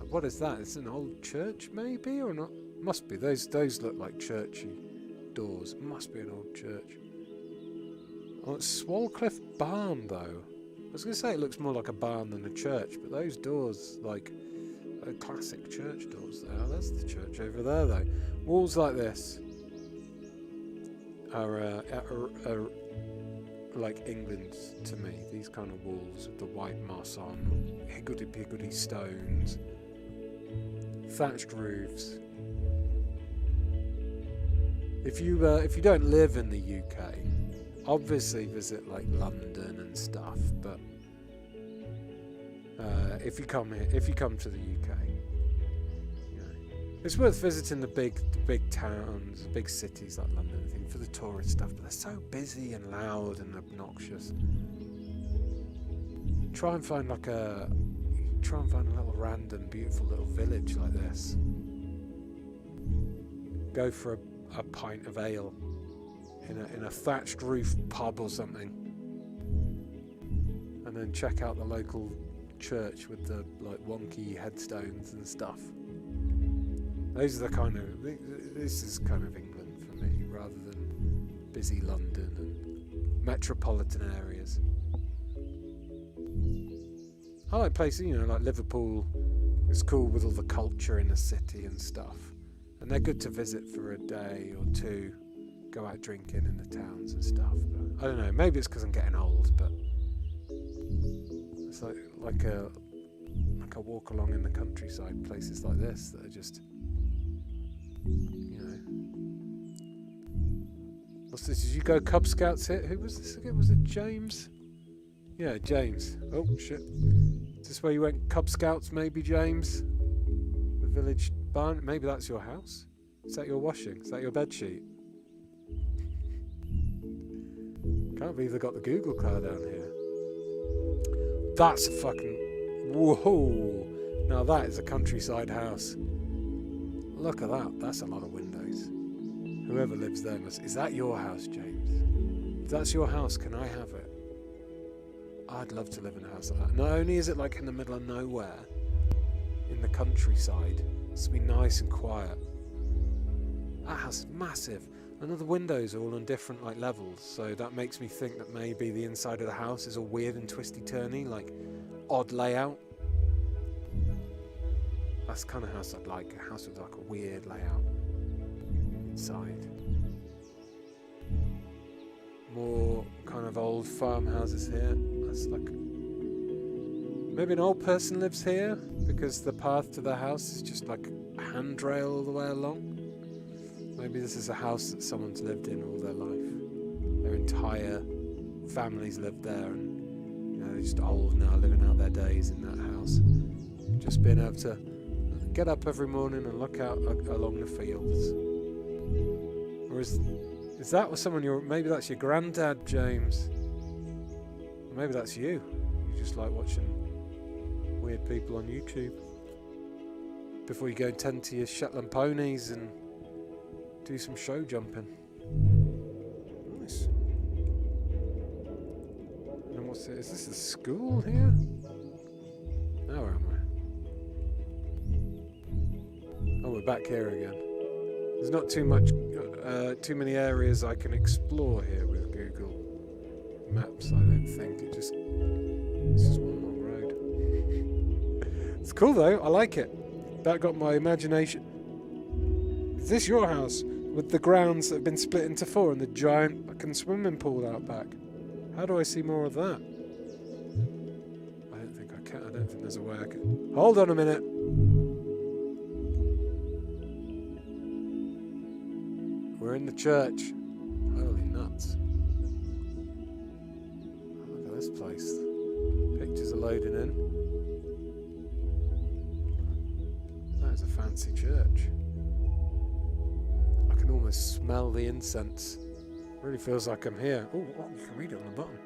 What is that? It's an old church maybe, or not? Must be. Those look like churchy doors. Must be an old church. Oh, it's Swalcliffe Barn though. I was going to say it looks more like a barn than a church, but those doors, like classic church doors there. Oh, that's the church over there though. Walls like this are like England to me. These kind of walls with the white moss on, higgledy-piggledy stones, thatched roofs. If you don't live in the UK, obviously visit like London and stuff. But if you come to the UK, you know, it's worth visiting the big towns, big cities like London, I think, for the tourist stuff. But they're so busy and loud and obnoxious. Try and find a little random, beautiful little village like this. Go for a pint of ale in a thatched roof pub or something, and then check out the local church with the like wonky headstones and stuff. Those are the kind of this is kind of England for me, rather than busy London and metropolitan areas. I like places, you know, like Liverpool. It's cool with all the culture in the city and stuff. And they're good to visit for a day or two, go out drinking in the towns and stuff. But I don't know, maybe it's because I'm getting old, but it's like a walk along in the countryside, places like this that are just, you know. What's this? Did you go Cub Scouts here? Who was this again? Was it James? Yeah, James. Oh shit. Is this where you went Cub Scouts maybe, James? The village barn? Maybe that's your house? Is that your washing? Is that your bed sheet? Can't believe they got the Google car down here. That's a fucking... Whoa! Now that is a countryside house. Look at that. That's a lot of windows. Whoever lives there must... Is that your house, James? If that's your house, can I have it? I'd love to live in a house like that. Not only is it like in the middle of nowhere, in the countryside. It's be nice and quiet. That house is massive. And all the windows are all on different like levels, so that makes me think that maybe the inside of the house is all weird and twisty-turny, like odd layout. That's the kind of house I'd like, a house with like a weird layout inside. More kind of old farmhouses here. That's like maybe an old person lives here because the path to the house is just like a handrail all the way along. Maybe this is a house that someone's lived in all their life. Their entire families lived there, and you know, they're just old now, living out their days in that house. Just being able to get up every morning and look out along the fields. Or is that what someone maybe that's your granddad, James? Or maybe that's you. You just like watching weird people on YouTube before you go and tend to your Shetland ponies and do some show jumping. Nice. And what's it? Is this a school here? Now where am I? Oh, we're back here again. There's not too many areas I can explore here with Google Maps. I don't think it's just one long road. It's cool though. I like it. That got my imagination. Is this your house? With the grounds that have been split into 4 and the giant fucking swimming pool out back. How do I see more of that? I don't think I can. I don't think there's a way I can. Hold on a minute. We're in the church. Holy nuts. Look at this place. Pictures are loading in. That is a fancy church. I can almost smell the incense. Really feels like I'm here. Oh, you can read it on the bottom.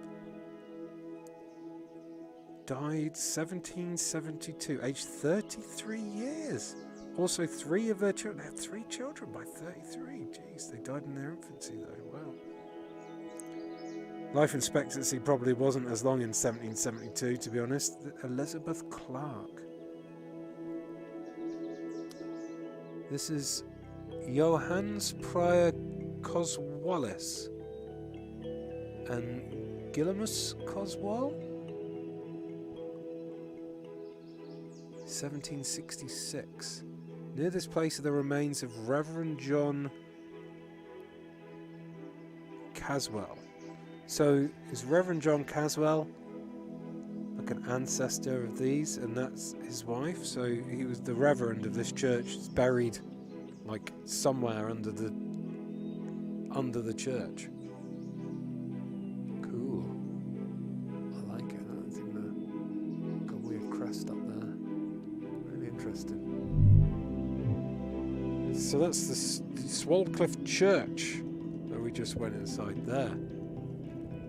Died 1772, aged 33 years. Also, 3 of their children had 3 children by 33. Jeez, they died in their infancy though. Wow. Life expectancy probably wasn't as long in 1772, to be honest. Elizabeth Clark. This is Johannes Prior Coswalis and Guillermus Coswal. 1766. Near this place are the remains of Reverend John Caswell. So is Reverend John Caswell like an ancestor of these, and that's his wife? So he was the reverend of this church. He's buried like somewhere under the church. Cool. I like it. I think they've got a weird crest up there. Really interesting. So that's the Swalcliffe Church that we just went inside there.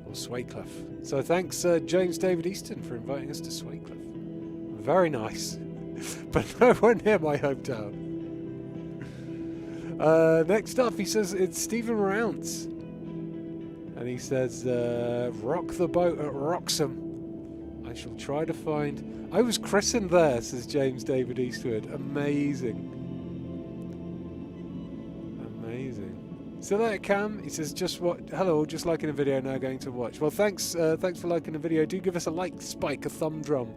Or Swaycliffe. So thanks James David Easton for inviting us to Swaycliffe. Very nice. But nowhere near my hometown. Next up he says it's Stephen Rounce. And he says rock the boat at Wroxham. I shall try to find... I was christened there, says James David Eastwood. Amazing. So there, Cam, he says, hello, just liking a video, now going to watch. Well, thanks for liking the video. Do give us a like, spike, a thumb drum,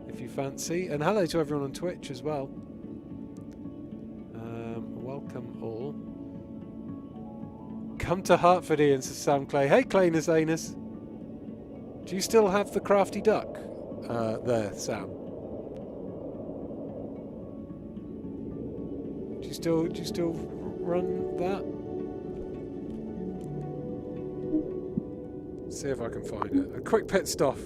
if you fancy. And hello to everyone on Twitch as well. Welcome all. Come to Hertford, Ian, says Sam Clay. Hey, Claynus Anus. Do you still have the crafty duck there, Sam? Do you still run that? See if I can find it. A quick pit stop.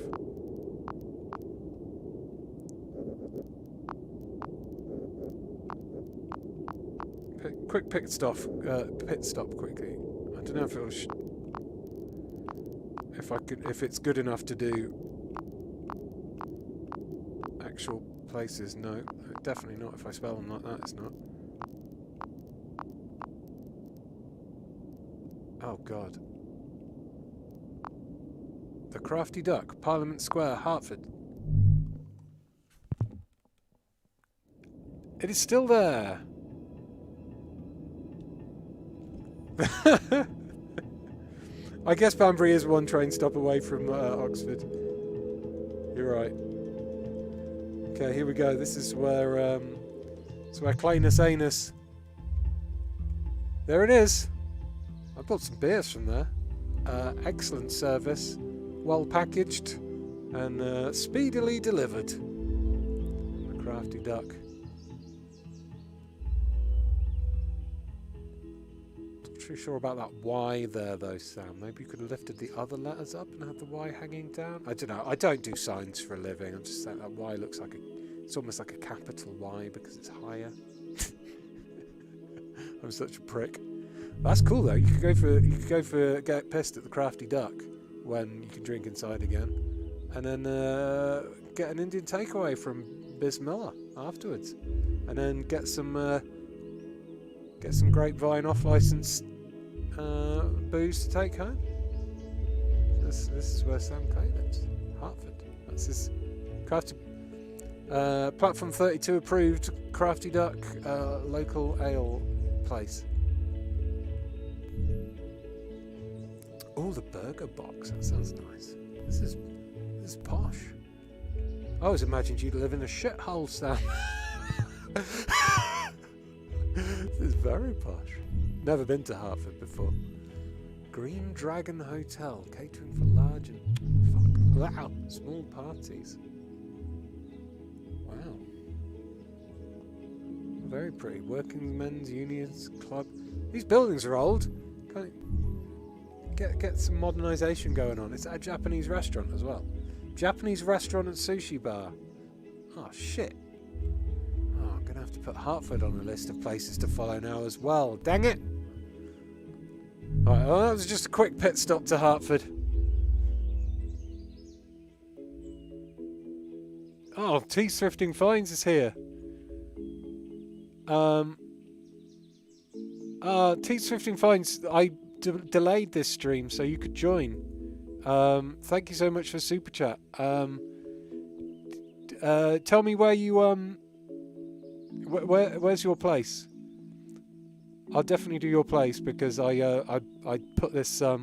Quick pit stop. Pit stop quickly. I don't know if it'll if it's good enough to do actual places. No, definitely not. If I spell them like that, it's not. Oh God. The Crafty Duck, Parliament Square, Hertford. It is still there. I guess Banbury is one train stop away from Oxford. You're right. Okay, here we go. This is where Clanus Anus. There it is. I bought some beers from there. Excellent service, well packaged, and speedily delivered. The crafty duck. Not too sure about that Y there though, Sam. Maybe you could have lifted the other letters up and had the Y hanging down. I don't know. I don't do signs for a living. I'm just saying that Y looks like it's almost like a capital Y because it's higher. I'm such a prick. That's cool though. You could go for get pissed at the crafty duck when you can drink inside again, and then get an Indian takeaway from Biz Miller afterwards, and then get some grapevine off-license booze to take home. This is where Sam Clay lives, Hartford. That's his crafty platform 32 approved crafty duck local ale place. Oh, the burger box. That sounds nice. This is posh. I always imagined you'd live in a shithole, Sam. This is very posh. Never been to Hartford before. Green Dragon Hotel, catering for large and small parties. Wow. Very pretty. Working Men's Unions Club. These buildings are old. Can't get some modernisation going on. It's at a Japanese restaurant as well. Japanese restaurant and sushi bar. Oh shit. Oh, I'm gonna have to put Hartford on the list of places to follow now as well. Dang it. Alright, well that was just a quick pit stop to Hartford. Oh, Tea Thrifting Finds is here. Tea Thrifting Finds, I delayed this stream so you could join. Thank you so much for Super Chat. Tell me where you where's your place? I'll definitely do your place because I put this I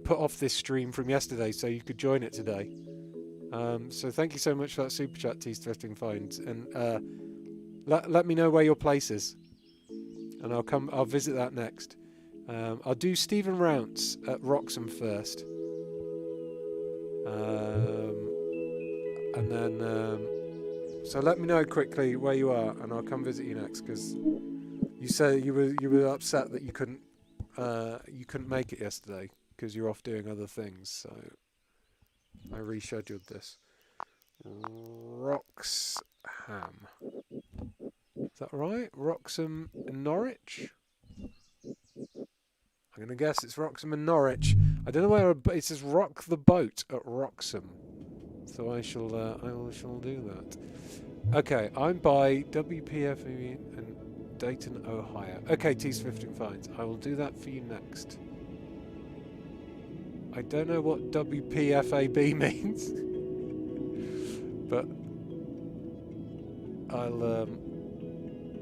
put off this stream from yesterday so you could join it today. So thank you so much for that Super Chat, Tea Thrifting Finds, and let me know where your place is, and I'll visit that next. I'll do Stephen Rounce at Wroxham first, and then so let me know quickly where you are, and I'll come visit you next. Because you said you were upset that you couldn't make it yesterday because you're off doing other things. So I rescheduled this. Wroxham. Is that right? Wroxham and Norwich? I'm going to guess it's Wroxham and Norwich. I don't know where it says rock the boat at Wroxham. So I shall do that. Okay, I'm by WPFE and Dayton, Ohio. Okay, Tea Thrifting Finds. I will do that for you next. I don't know what WPFAB means. But I'll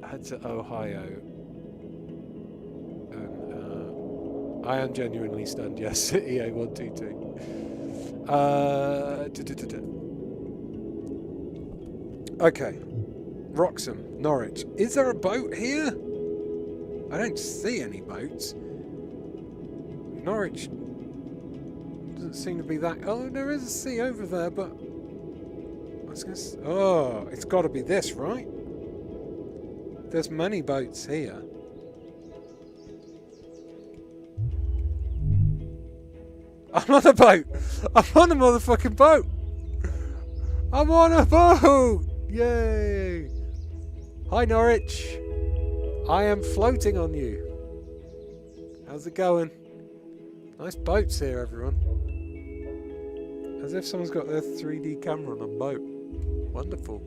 head to Ohio. And I am genuinely stunned, yes. EA122. Okay. Wroxham, Norwich. Is there a boat here? I don't see any boats. Norwich doesn't seem to be that... Oh, there is a sea over there, but... I was gonna say... Oh, it's got to be this, right? There's many boats here. I'm on a boat! I'm on a motherfucking boat! I'm on a boat! Yay! Hi, Norwich! I am floating on you. How's it going? Nice boats here, everyone. As if someone's got their 3D camera on a boat. Wonderful.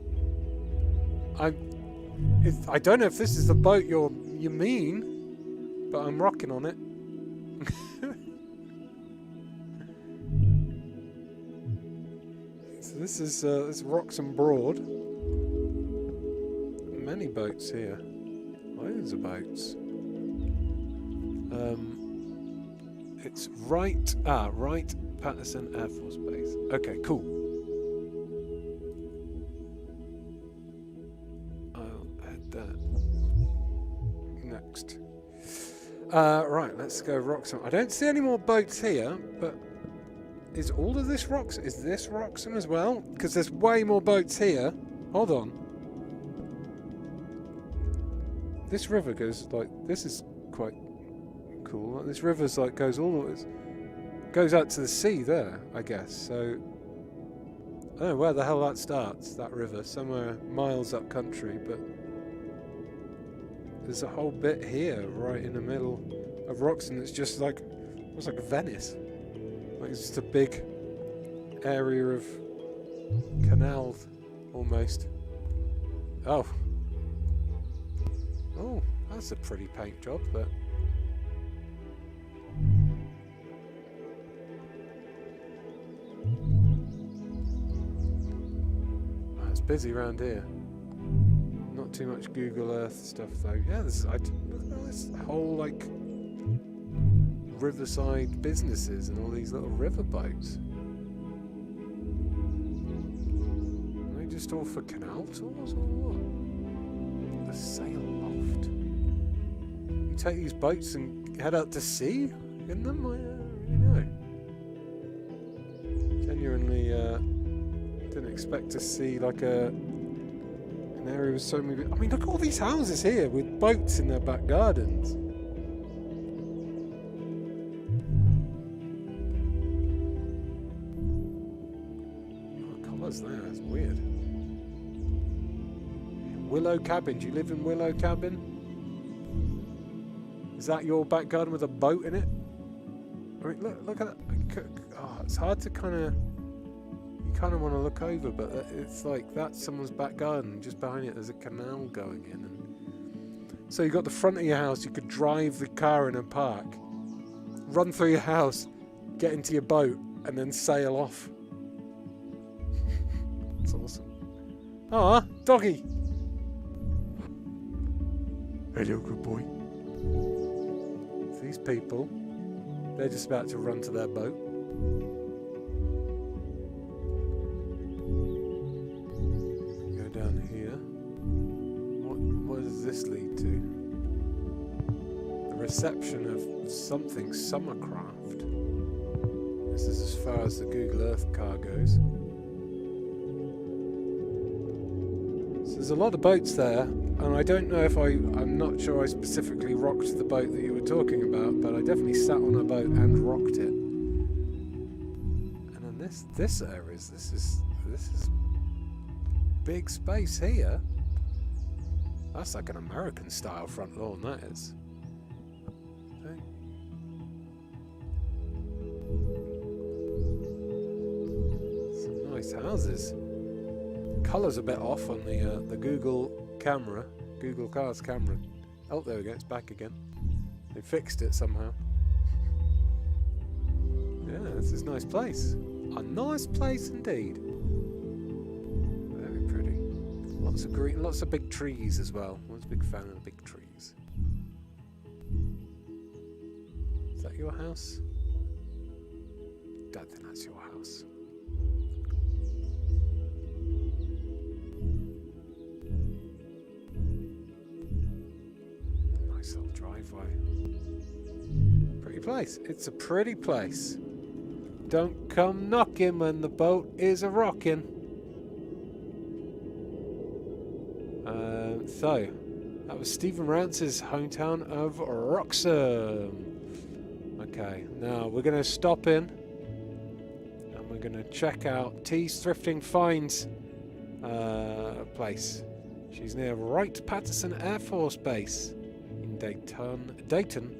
I don't know if this is the boat you mean, but I'm rocking on it. So this is Wroxham Broad. many boats here. Loads of boats. It's Wright Patterson Air Force Base. Okay, cool. I'll head there. Next. Right, let's go Wroxham. I don't see any more boats here, but is all of this Wroxham? Is this Wroxham as well? Because there's way more boats here. Hold on. This river goes like, this is quite cool. Like, this river's like goes out to the sea there, I guess. So I don't know where the hell that starts, that river, somewhere miles up country, but there's a whole bit here right in the middle of Wroxham that's just like, it's like Venice. Like it's just a big area of canal almost. Oh, that's a pretty paint job, but it's busy around here. Not too much Google Earth stuff though. Yeah, this whole like riverside businesses and all these little river boats. Are they just all for canal tours or what? The sail loft. You take these boats and head out to sea in them? I don't really know. Genuinely didn't expect to see like an area with so many. I mean, look at all these houses here with boats in their back gardens. What colours there? It's weird. Willow Cabin. Do you live in Willow Cabin? Is that your back garden with a boat in it? I mean, look at that. Oh, it's hard to kind of want to look over, but it's like that's someone's back garden. Just behind it there's a canal going in, and so you got the front of your house. You could drive the car in and park, run through your house, get into your boat, and then sail off. It's awesome. Ah, doggy. Hello, good boy. So these people, they're just about to run to their boat. What does this lead to? The reception of something Summercraft. This is as far as the Google Earth car goes. So there's a lot of boats there, and I don't know if I'm not sure I specifically rocked the boat that you were talking about, but I definitely sat on a boat and rocked it. And then this area, this is big space here. That's like an American style front lawn, that is. Okay. Some nice houses. Colour's a bit off on the Google camera, Google Cars camera. Oh, there we go, it's back again. They fixed it somehow. Yeah, this is a nice place. A nice place indeed. Very pretty. Lots of green, lots of big trees as well. I was a big fan of the big trees. Is that your house? Don't think that's your house. Nice little driveway. Pretty place. It's a pretty place. Don't come knocking when the boat is a-rocking. So, that was Stephen Rance's hometown of Wroxham. Okay, now we're going to stop in and we're going to check out T's Thrifting Finds place. She's near Wright-Patterson Air Force Base in Dayton,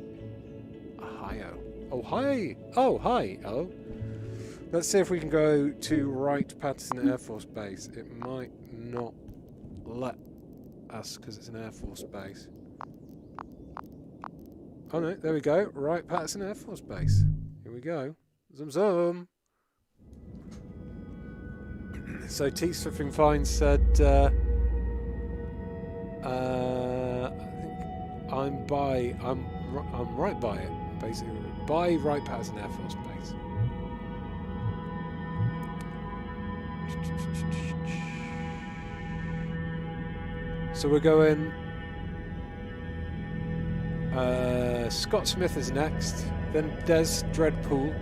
Ohio. Oh, hi! Oh, hi! Oh. Let's see if we can go to Wright-Patterson Air Force Base. It might not let us because it's an Air Force Base. Oh no, there we go. Wright-Patterson Air Force Base. Here we go. Zoom zoom. So T's Thrifting Finds said I think I'm right by it, basically. By Wright-Patterson Air Force Base. So we're going... Scott Smith is next, then Des Dreadpool,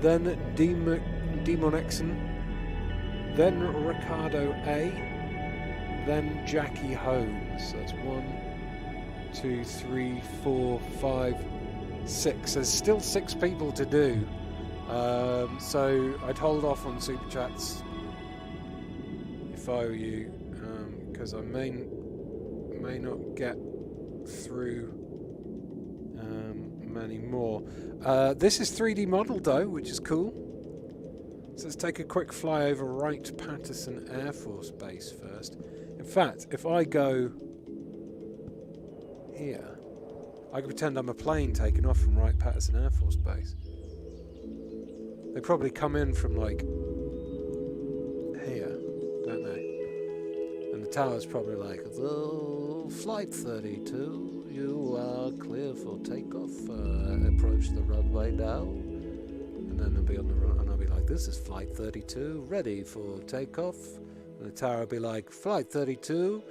then Demonixon, then Ricardo A, then Jackie Holmes. That's 1, 2, 3, 4, 5, 6. There's still 6 people to do. So I'd hold off on super chats if I were you, because I may not get through many more. This is 3D modelled though, which is cool. So let's take a quick fly over Wright-Patterson Air Force Base first. In fact, if I go here, I can pretend I'm a plane taking off from Wright-Patterson Air Force Base. They probably come in from like here, don't they? And the tower's probably like, oh, Flight 32, you are clear for takeoff. Approach the runway now. And then they'll be on the run, and I'll be like, this is Flight 32, ready for takeoff. And the tower will be like, Flight 32,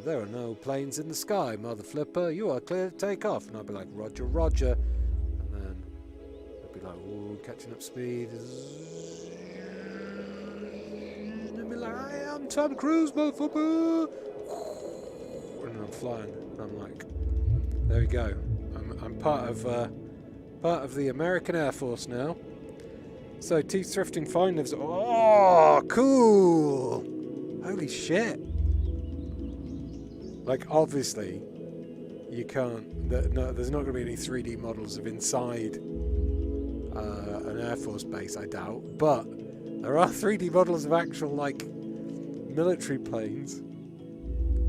there are no planes in the sky, mother flipper, you are clear to take off. And I'll be like, Roger, Roger. And then they'll be like, ooh, catching up speed. And I'll be like, I am Tom Cruise, motherfucker. And I'm flying, and I'm like, there we go. I'm part of the American Air Force now. So Teeth Thrifting Fine lives. Oh, cool! Holy shit! Like, obviously, you can't. No, there's not going to be any 3D models of inside an Air Force base, I doubt. But there are 3D models of actual like military planes,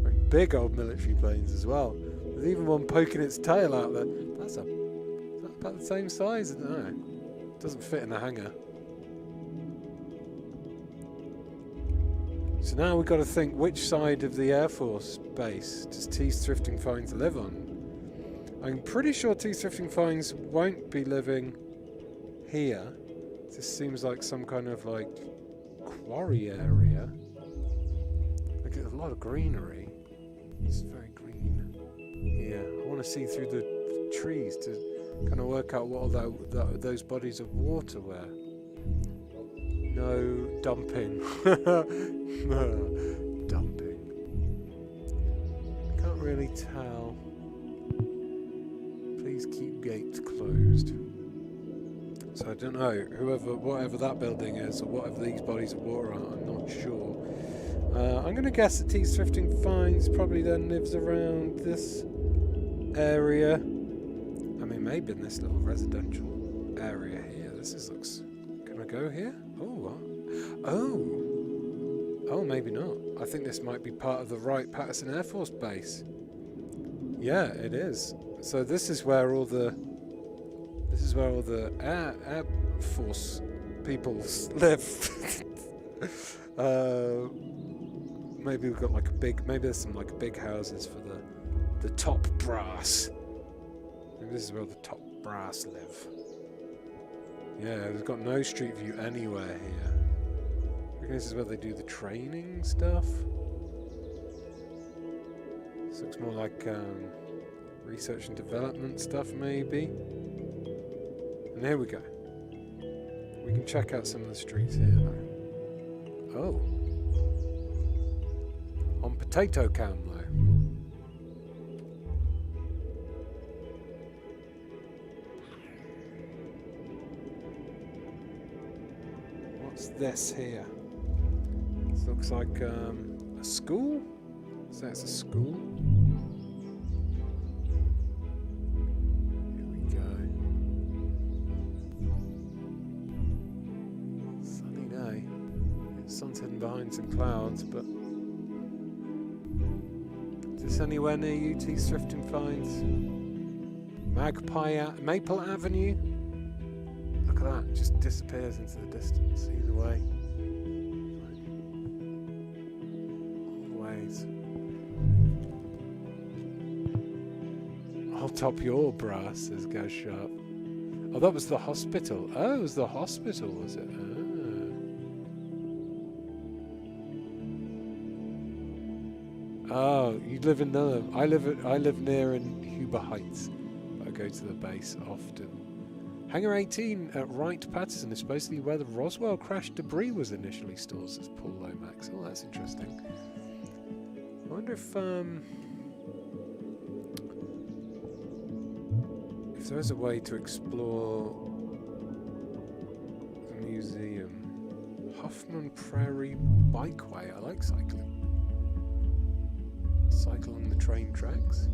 like big old military planes as well. There's even one poking its tail out there. That's about the same size. No, it doesn't fit in the hangar. So now we've got to think, which side of the Air Force base does Teeth Thrifting Finds live on? I'm pretty sure Teeth Thrifting Finds won't be living here. This seems like some kind of like quarry area. Look at a lot of greenery. It's very green here. I want to see through the trees to kind of work out what all those bodies of water were. No dumping. Dumping. Can't really tell. Please keep gates closed. So I don't know. Whatever that building is, or whatever these bodies of water are, I'm not sure. I'm going to guess that Teeth Thrifting Finds probably then lives around this area. I mean, maybe in this little residential area here. Looks. Can I go here? Oh, what? Oh, maybe not. I think this might be part of the Wright-Patterson Air Force Base. Yeah, it is. So this is where all the Air Force people live. Maybe we've got like maybe there's some like big houses for the top brass. Maybe this is where the top brass live. Yeah, we've got no street view anywhere here. I guess this is where they do the training stuff. This looks more like research and development stuff, maybe. And here we go. We can check out some of the streets here, though. Oh. On Potato Cam, though. What's this here? This looks like a school? So it's a school. Here we go. Sunny day. The sun's hidden behind some clouds, but is this anywhere near you, Teeth Thrifting Finds? Maple Avenue? Look at that, it just disappears into the distance, either way. I'll top your brass, says Gaz Sharp. Oh, that was the hospital. Oh, it was the hospital, was it? Oh, you live in the... I live near in Huber Heights. I go to the base often. Hangar 18 at Wright-Patterson is supposedly where the Roswell crash debris was initially stored, says Paul Lomax. Oh, that's interesting. I wonder if there's a way to explore the museum. Huffman Prairie Bikeway. I like cycling. Cycle on the train tracks.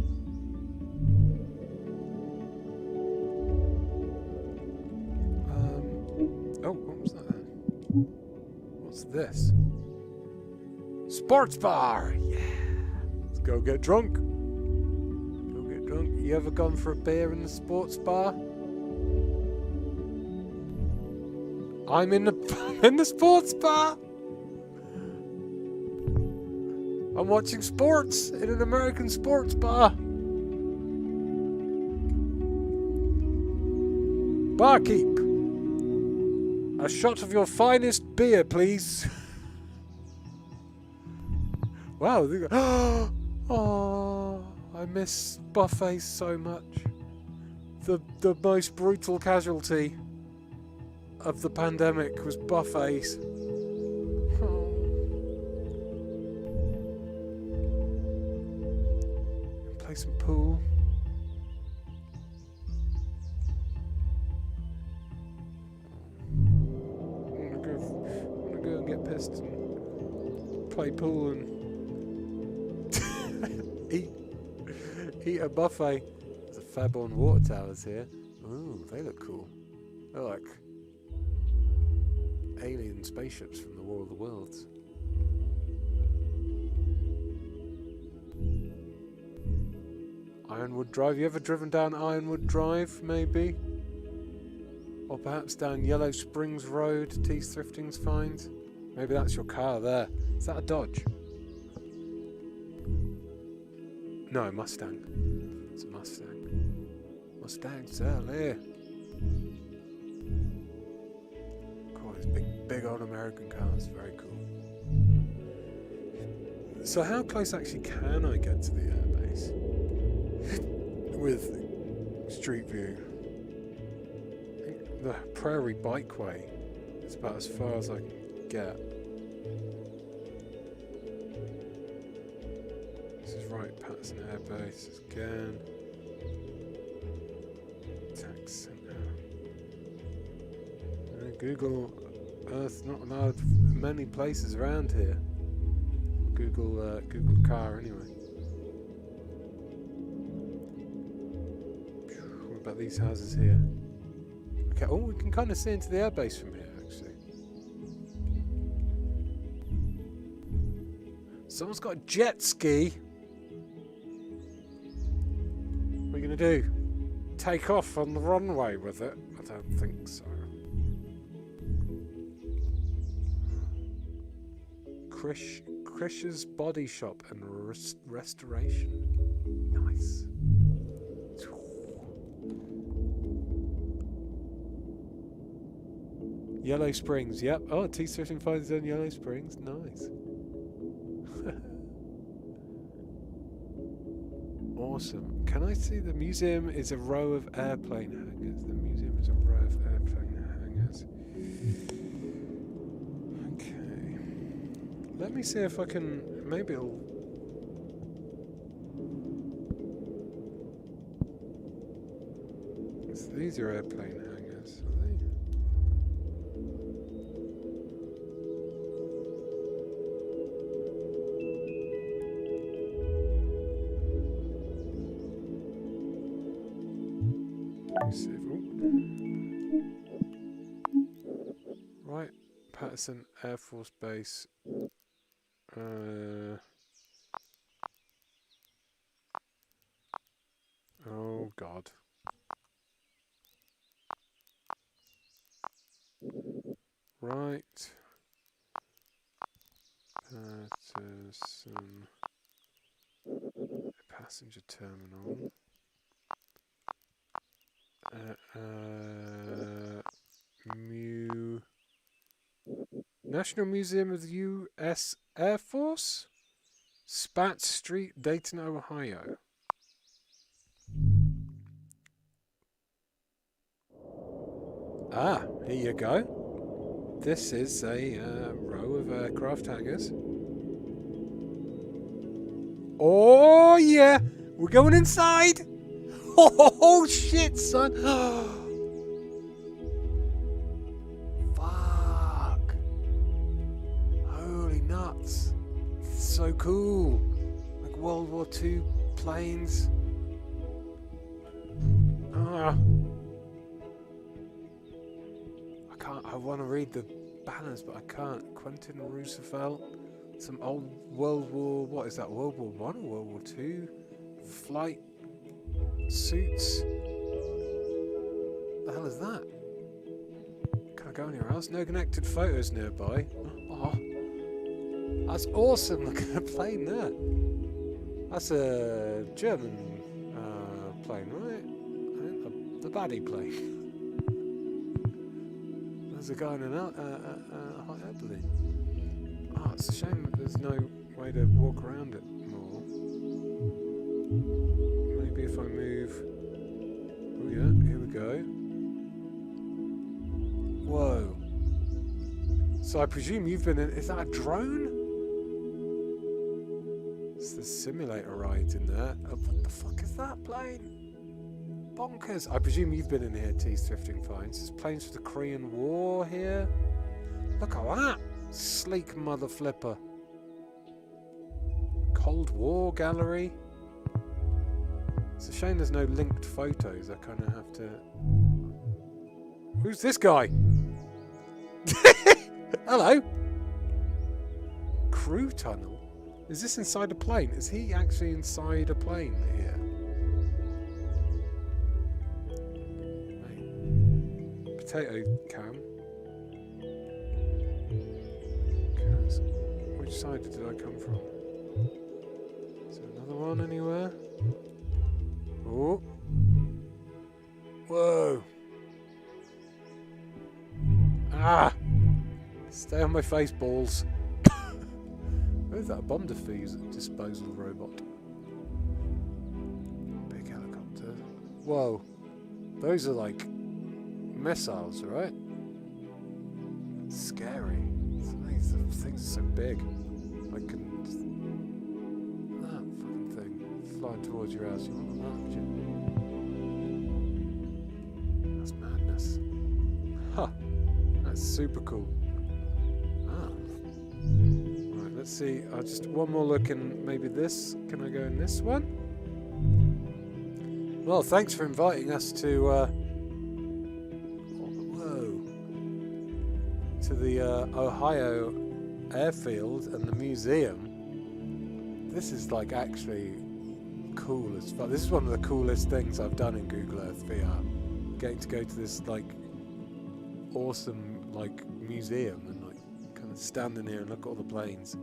Oh, what was that then? What's this? Sports bar! Yeah! Let's go get drunk. Go get drunk. You ever gone for a beer in the sports bar? I'm in the sports bar! I'm watching sports in an American sports bar. Barkeep, a shot of your finest beer, please. Wow. Oh, I miss buffets so much. The most brutal casualty of the pandemic was buffets. Play some pool. I'm gonna go and get pissed and play pool and eat a buffet. There's a Fairborn water towers here. Ooh, they look cool. They're like alien spaceships from the War of the Worlds. Ironwood Drive. You ever driven down Ironwood Drive, maybe? Or perhaps down Yellow Springs Road, Tees Thrifting's finds? Maybe that's your car there. Is that a Dodge? No, Mustang. It's a Mustang. Mustang sell here. Cool, these big old American cars. Very cool. So how close actually can I get to the airbase? With Street View. I think the Prairie Bikeway is about as far as I can get. This is Wright-Patterson Air Base again. Tax Center. Google Earth not allowed many places around here. Google car anyway. What about these houses here? Okay, oh, we can kind of see into the airbase from here, actually. Someone's got a jet ski. What are you going to do? Take off on the runway with it? I don't think so. Krish's Body Shop and Restoration. Nice. Yellow Springs, yep. Oh, T-Thrifting finds in Yellow Springs. Nice. Awesome. Can I see the museum is a row of airplane hangars? The museum is a row of airplane hangars. Okay. Let me see if I can... Maybe it'll... So these are airplane hangars, are they? Right, Patterson Air Force Base. Oh God. Right. Patterson passenger terminal. National Museum of the U.S. Air Force? Spat Street, Dayton, Ohio. Ah, here you go. This is a row of aircraft hangars. Oh, yeah. We're going inside. Oh, shit, son. Fuck. Holy nuts. So cool. Like World War II planes. Ah. I want to read the banners, but I can't. Quentin Roosevelt. Some old World War... What is that? World War One or World War Two? Flight suits. What the hell is that? Can I go anywhere else? No connected photos nearby. Oh, that's awesome. Look at the plane there. That's a German plane, right? The baddie plane. There's a guy in a hot air balloon. Oh, it's a shame that there's no way to walk around it more. Maybe if I move... Oh yeah, here we go. Whoa. So I presume you've been in... Is that a drone? It's the simulator rides in there. Oh, what the fuck is that plane? Bonkers. I presume you've been in here, T's Thrifting Finds. There's planes for the Korean War here. Look at that. Sleek mother flipper. Cold War gallery. It's a shame there's no linked photos. I kind of have to... Who's this guy? Hello. Crew tunnel? Is this inside a plane? Is he actually inside a plane here? Potato cam. Which side did I come from? Is there another one anywhere? Oh. Whoa. Ah! Stay on my face, balls. Where's that bomb disposal robot? Big helicopter. Whoa. Those are like missiles, right? Scary. These things are so big. I can... That fucking thing flying towards your house. You want that, would you? That's madness. Huh. That's super cool. Ah. Right, let's see. I'll just one more look in maybe this. Can I go in this one? Well, thanks for inviting us to the Ohio airfield and the museum. This is like actually cool as fuck. This is one of the coolest things I've done in Google Earth VR. Getting to go to this like awesome like museum and like kind of stand in here and look at all the planes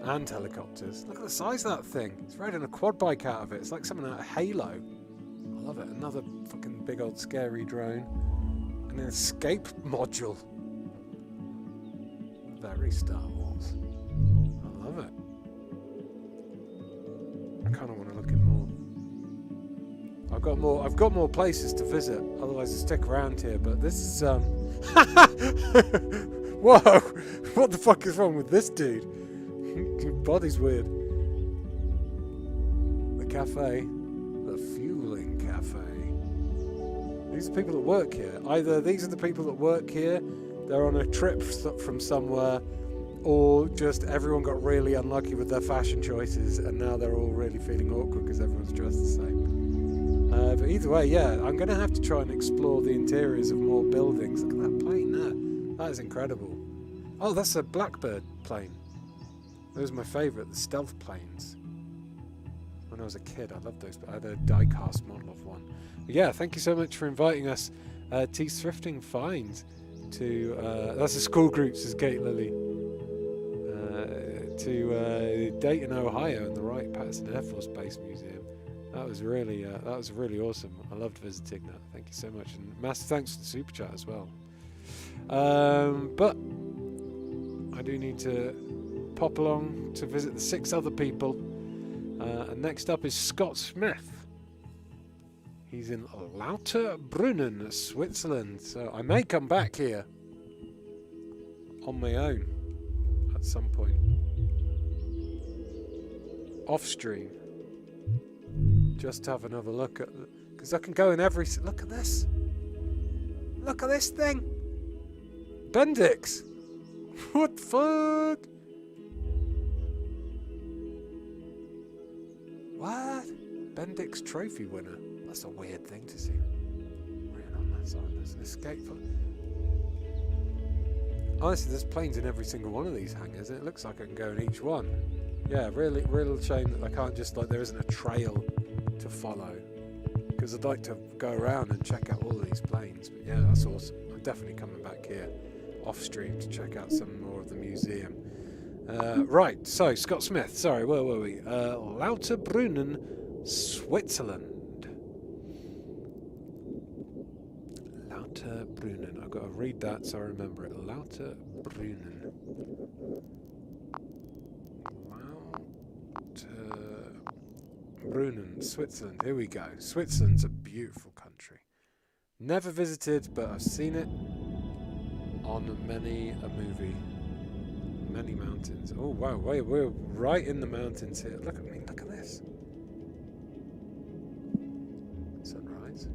and helicopters. Look at the size of that thing. It's riding a quad bike out of it. It's like something out of Halo. I love it. Another fucking big old scary drone. An escape module. Very Star Wars. I love it. I kind of want to look in more. I've got more places to visit. Otherwise, I stick around here. But this is Whoa! What the fuck is wrong with this dude? Your body's weird. The cafe, the fueling cafe. These are people that work here. Either these are the people that work here, they're on a trip from somewhere, or just everyone got really unlucky with their fashion choices and now they're all really feeling awkward because everyone's dressed the same. But either way, yeah, I'm going to have to try and explore the interiors of more buildings. Look at that plane there. That is incredible. Oh, that's a Blackbird plane. Those are my favourite, the stealth planes. When I was a kid, I loved those, but I had a die-cast model of one. But yeah, thank you so much for inviting us, T's Thrifting Finds, to, that's the school group, says Gate Lily, to Dayton, Ohio, and the Wright-Patterson Air Force Base Museum. That was really awesome. I loved visiting that. Thank you so much, and massive thanks for the super chat as well. But I do need to pop along to visit the 6 other people. And next up is Scott Smith. He's in Lauterbrunnen, Switzerland. So I may come back here on my own at some point. Off stream. Just to have another look at... Because I can go in every... Look at this. Look at this thing. Bendix. What the fuck? What? Bendix trophy winner. That's a weird thing to see. Right on that side. There's an escape for... Honestly, there's planes in every single one of these hangars. And it looks like I can go in each one. Yeah, really, real shame that I can't just, like, there isn't a trail to follow. Because I'd like to go around and check out all of these planes. But yeah, that's awesome. I'm definitely coming back here off stream to check out some more of the museum. Right, so Scott Smith, sorry, where were we? Lauterbrunnen, Switzerland. Lauterbrunnen, I've got to read that so I remember it. Lauterbrunnen. Lauterbrunnen, Switzerland, here we go. Switzerland's a beautiful country. Never visited, but I've seen it on many a movie. Many mountains. Oh wow, wait, we're right in the mountains here. Look at me, look at this. Sunrise.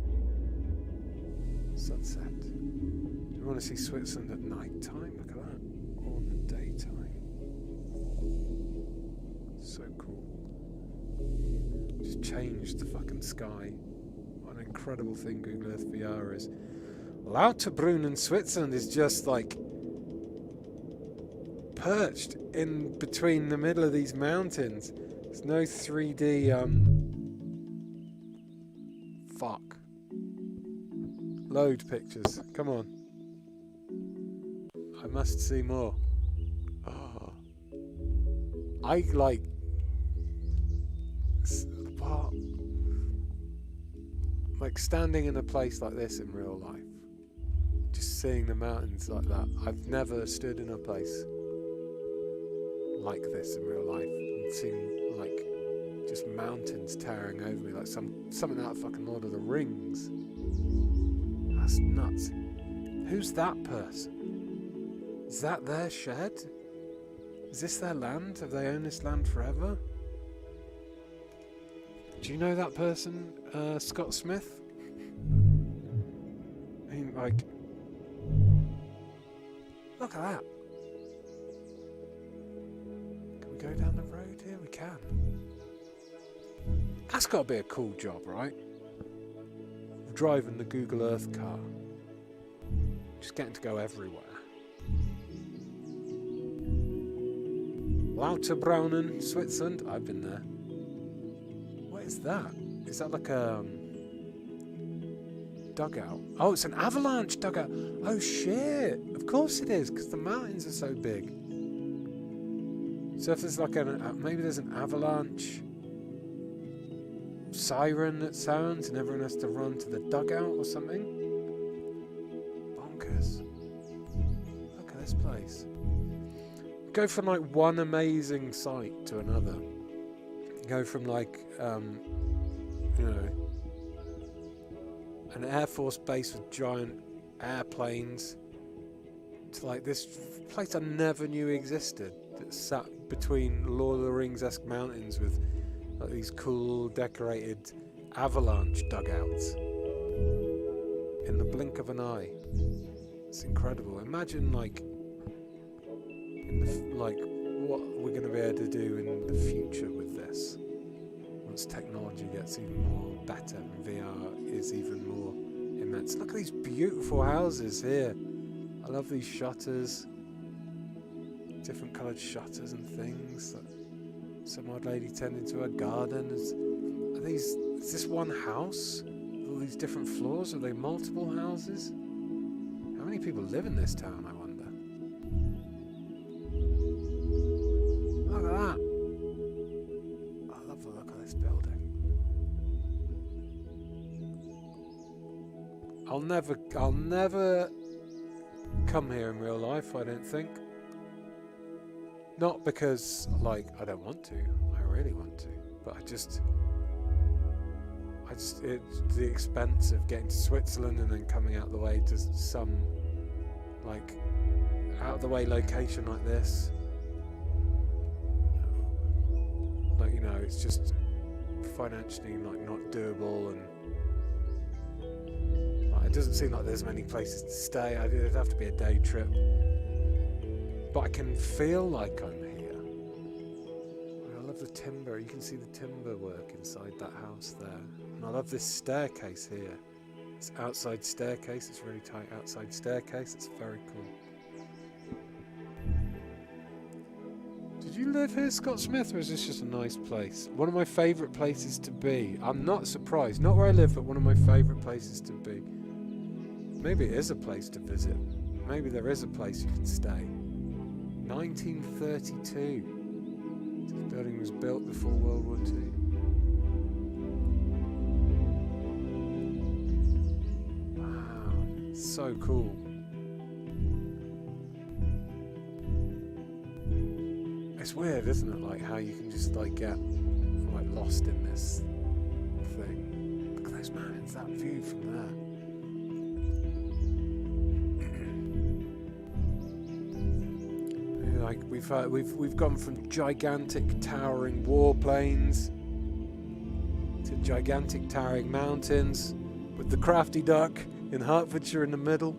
Sunset. Do you want to see Switzerland at night time? Look at that. Or in the daytime. So cool. Just changed the fucking sky. What an incredible thing Google Earth VR is. Lauterbrunnen, Switzerland is just like perched in between the middle of these mountains. There's no 3D fuck. Load pictures. Come on. I must see more. Oh. I like what? Like standing in a place like this in real life. Just seeing the mountains like that. I've never stood in a place like this in real life and seen like just mountains towering over me like something out of fucking Lord of the Rings. That's nuts. Who's that person? Is that their shed? Is this their land? Have they owned this land forever? Do you know that person, Scott Smith? I mean, like, look at that. Can we go down the road here? We can. That's got to be a cool job, right? Driving the Google Earth car. Just getting to go everywhere. Lauterbrunnen, Switzerland. I've been there. What is that? Is that like a dugout? Oh, it's an avalanche dugout. Oh shit! Of course it is, because the mountains are so big. So if there's like maybe there's an avalanche siren that sounds and everyone has to run to the dugout or something. Bonkers. Look at this place. Go from like one amazing site to another. Go from like, you know, an Air Force base with giant airplanes to like this place I never knew existed that sat between Lord of the Rings-esque mountains with like these cool decorated avalanche dugouts in the blink of an eye. It's incredible. Imagine like what we're going to be able to do in the future with this once technology gets even more better and VR is even more immense. Look at these beautiful houses here. I love these shutters, different coloured shutters and things. Some old lady tending to her garden. Is this one house with all these different floors? Are they multiple houses? How many people live in this town, I wonder? Look at that. I love the look of this building. I'll never come here in real life, I don't think. Not because, like, I don't want to. I really want to. But it's the expense of getting to Switzerland and then coming out the way to some, like, out of the way location like this. Like, you know, it's just financially, like, not doable, and like, it doesn't seem like there's many places to stay. It'd have to be a day trip. But I can feel like I'm here. I love the timber. You can see the timber work inside that house there. And I love this staircase here. This outside staircase. It's really tight outside staircase. It's very cool. Did you live here, Scott Smith, or is this just a nice place? One of my favourite places to be. I'm not surprised. Not where I live, but one of my favourite places to be. Maybe it is a place to visit. Maybe there is a place you can stay. 1932. This building was built before World War II. Wow, so cool. It's weird, isn't it? Like how you can just like get like lost in this thing. Look at those mountains, that view from there. Like we've gone from gigantic towering warplanes to gigantic towering mountains with the Crafty Duck in Hertfordshire in the middle.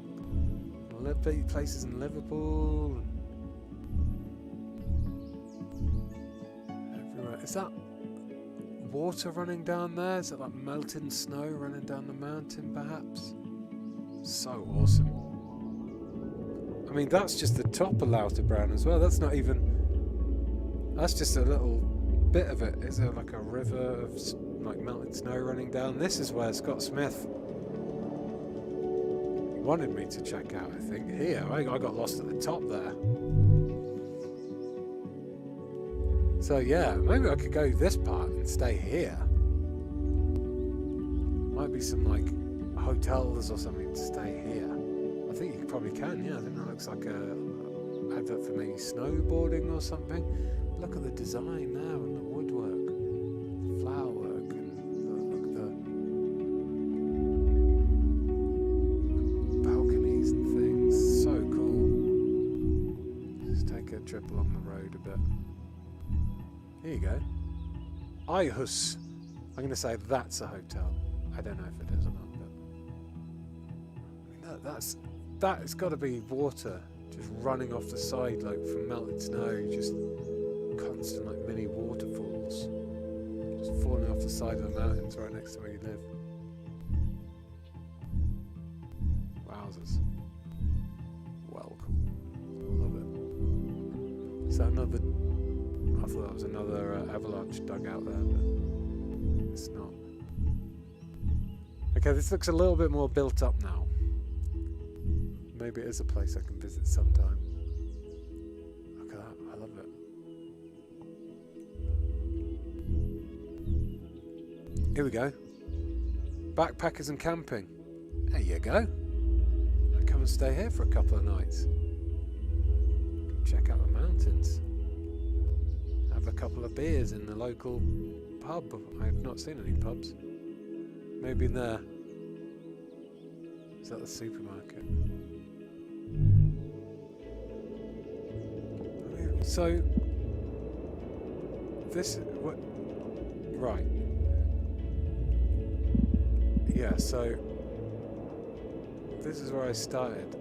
Places in Liverpool. Everywhere. Is that water running down there? Is it like melting snow running down the mountain perhaps? So awesome. I mean, that's just the top of Lauterbrown as well. That's not even... That's just a little bit of it. Is there like a river of like melted snow running down? This is where Scott Smith wanted me to check out, I think. Here, I got lost at the top there. So yeah, maybe I could go this part and stay here. Might be some like hotels or something to stay here. I think you probably can, yeah. I think that looks like a advert for maybe snowboarding or something. Look at the design now and the woodwork, the flower work, and the balconies and things. So cool. Just take a trip along the road a bit. Here you go. Aarhus. I'm going to say that's a hotel. I don't know if it is or not, but I mean, that's got to be water just running off the side like from melted snow, just constant like mini waterfalls just falling off the side of the mountains right next to where you live. Wowzers. Well cool. I love it. Is that another... I thought that was another avalanche dugout there, but it's not. Okay, this looks a little bit more built up now. Maybe it is a place I can visit sometime. Look at that, I love it. Here we go. Backpackers and camping. There you go. I'll come and stay here for a couple of nights. Check out the mountains. Have a couple of beers in the local pub. I have not seen any pubs. Maybe in there. Is that the supermarket? So this what? Right. Yeah. So this is where I started.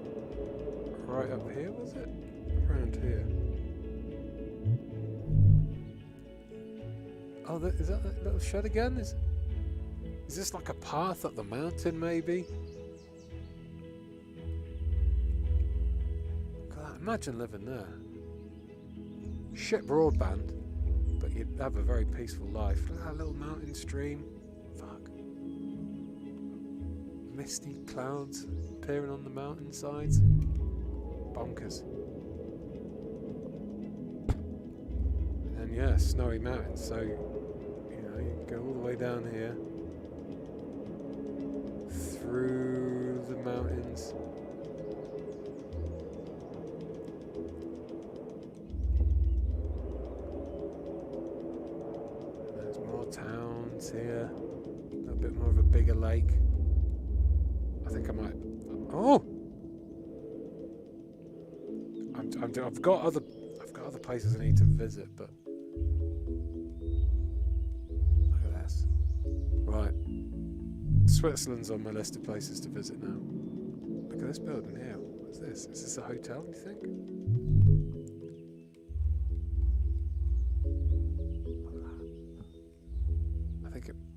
Right up here, was it? Around here. Oh, is that that little shed again? Is this like a path up the mountain, maybe? God, imagine living there. Shit broadband, but you'd have a very peaceful life. Look at that little mountain stream. Fuck. Misty clouds appearing on the mountain sides. Bonkers. And yeah, snowy mountains, so you go all the way down here through the mountains mountains here. A little bit more of a bigger lake. I think I might... Oh! I've got other places I need to visit, but... Look at this. Right. Switzerland's on my list of places to visit now. Look at this building here. What's this? Is this a hotel, do you think?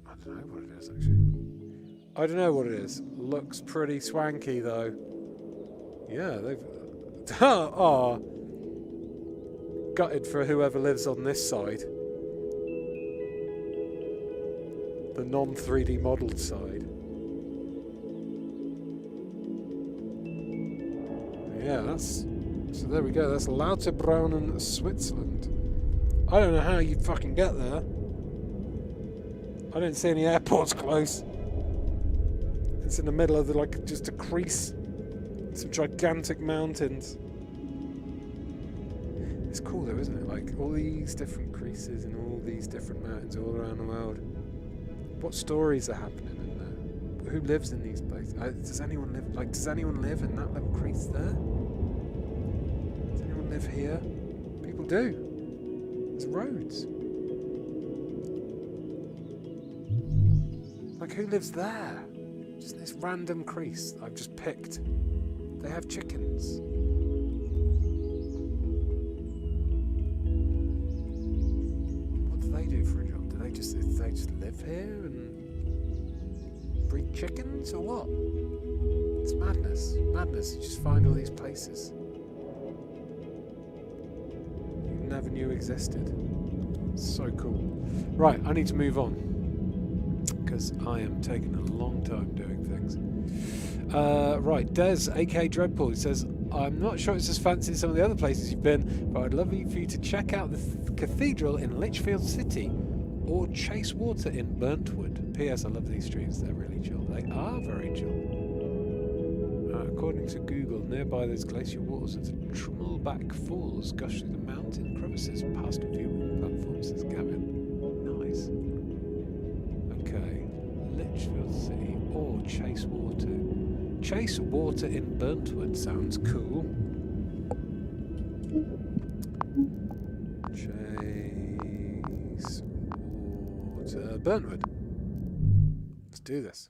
I don't know what it is, actually. I don't know what it is. Looks pretty swanky, though. Yeah, they've... oh! Gutted for whoever lives on this side. The non-3D modelled side. Yeah, that's... So there we go. That's Lauterbrunnen, Switzerland. I don't know how you'd fucking get there. I don't see any airports close. It's in the middle of like just a crease. Some gigantic mountains. It's cool though, isn't it? Like all these different creases and all these different mountains all around the world. What stories are happening in there? Who lives in these places? Does anyone live? Like, does anyone live in that little crease there? Does anyone live here? People do. There's roads. Like, who lives there? Just this random crease I've just picked. They have chickens. What do they do for a job? Do they just live here and breed chickens or what? It's madness. Madness. You just find all these places you never knew existed. It's so cool. Right, I need to move on, because I am taking a long time doing things. Right, Des, aka Dreadpool, says, I'm not sure it's as fancy as some of the other places you've been, but I'd love for you to check out the cathedral in Litchfield City or Chase Water in Burntwood. P.S. I love these streets, they're really chill. They are very chill. According to Google, nearby there's glacial waters of the Trummelback Falls gush through the mountain crevices past viewing platforms, says Gavin. Nice. Okay, Litchfield City or Chase Water. Chase Water in Burntwood sounds cool. Chase Water, Burntwood. Let's do this.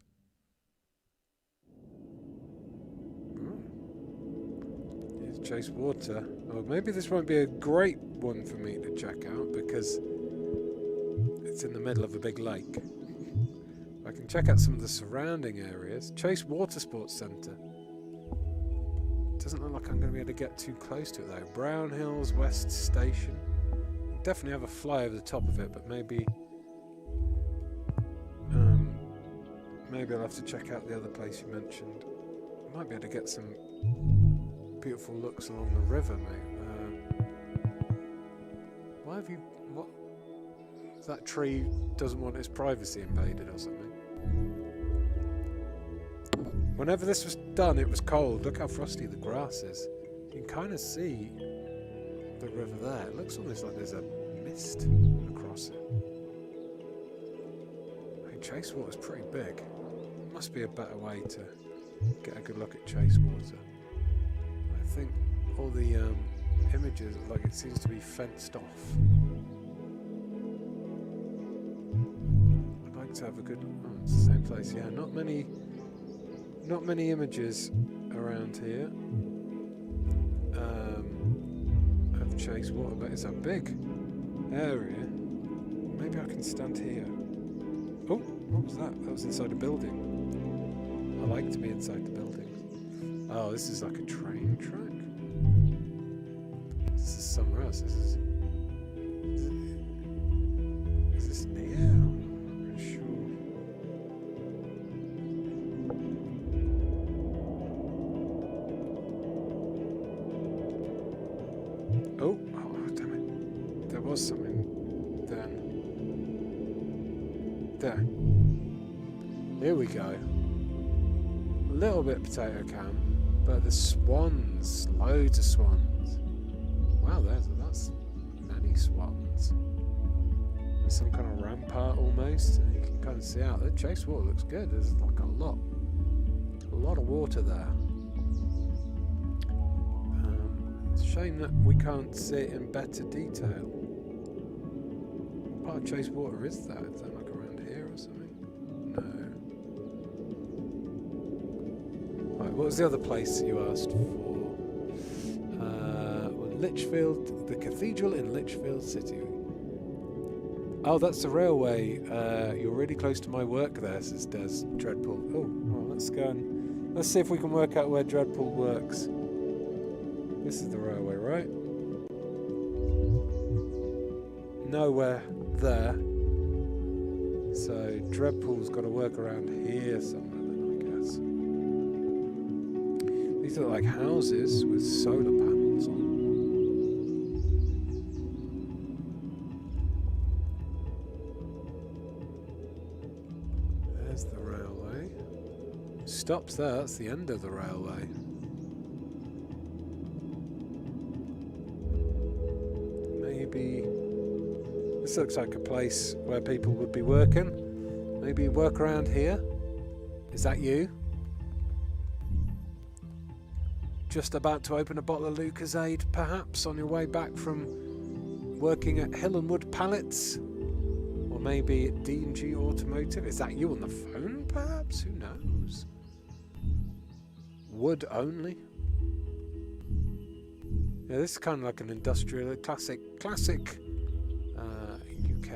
Here's Chase Water. Oh, maybe this won't be a great one for me to check out because it's in the middle of a big lake. I can check out some of the surrounding areas. Chase Water Sports Centre. Doesn't look like I'm going to be able to get too close to it though. Brown Hills West Station. Definitely have a fly over the top of it, but maybe I'll have to check out the other place you mentioned. I might be able to get some beautiful looks along the river, mate. Why have you... What? That tree doesn't want its privacy invaded or something. Whenever this was done, it was cold. Look how frosty the grass is. You can kind of see the river there. It looks almost like there's a mist across it. Hey, Chase Water's pretty big. Must be a better way to get a good look at Chase Water. I think all the images, like it seems to be fenced off. I'd like to have a good... Oh, it's the same place. Yeah, not many images around here of Chase Water, but it's a big area. Maybe I can stand here. Oh, what was that? That was inside a building. I like to be inside the buildings. Oh, this is like a train track. This is somewhere else. Is this near? I'm not really sure. Oh, damn it. There was something then. There. Here we go. A little bit potato can, but the swans, loads of swans. Wow, that's many swans. some kind of rampart almost. You can kind of see out. The chase water looks good. There's like a lot of water there. It's a shame that we can't see it in better detail. What part of chase water is that? Is that like around here or something? No. Right, what was the other place you asked for? Litchfield, the cathedral in Litchfield City. Oh, that's the railway. You're really close to my work there, says Des Dreadpool. Oh, well, let's go and let's see if we can work out where Dreadpool works. This is the railway, right? Nowhere there. So Dreadpool's got to work around here somewhere then, I guess. These look like houses with solar panels on. There's the railway. Stops there, that's the end of the railway. Maybe this looks like a place where people would be working. Maybe work around here. Is that you? Just about to open a bottle of Lucozade, perhaps, on your way back from working at Hill and Wood Pallets? Or maybe at D&G Automotive? Is that you on the phone, perhaps? Who knows? Wood only? Yeah, this is kind of like an industrial, classic UK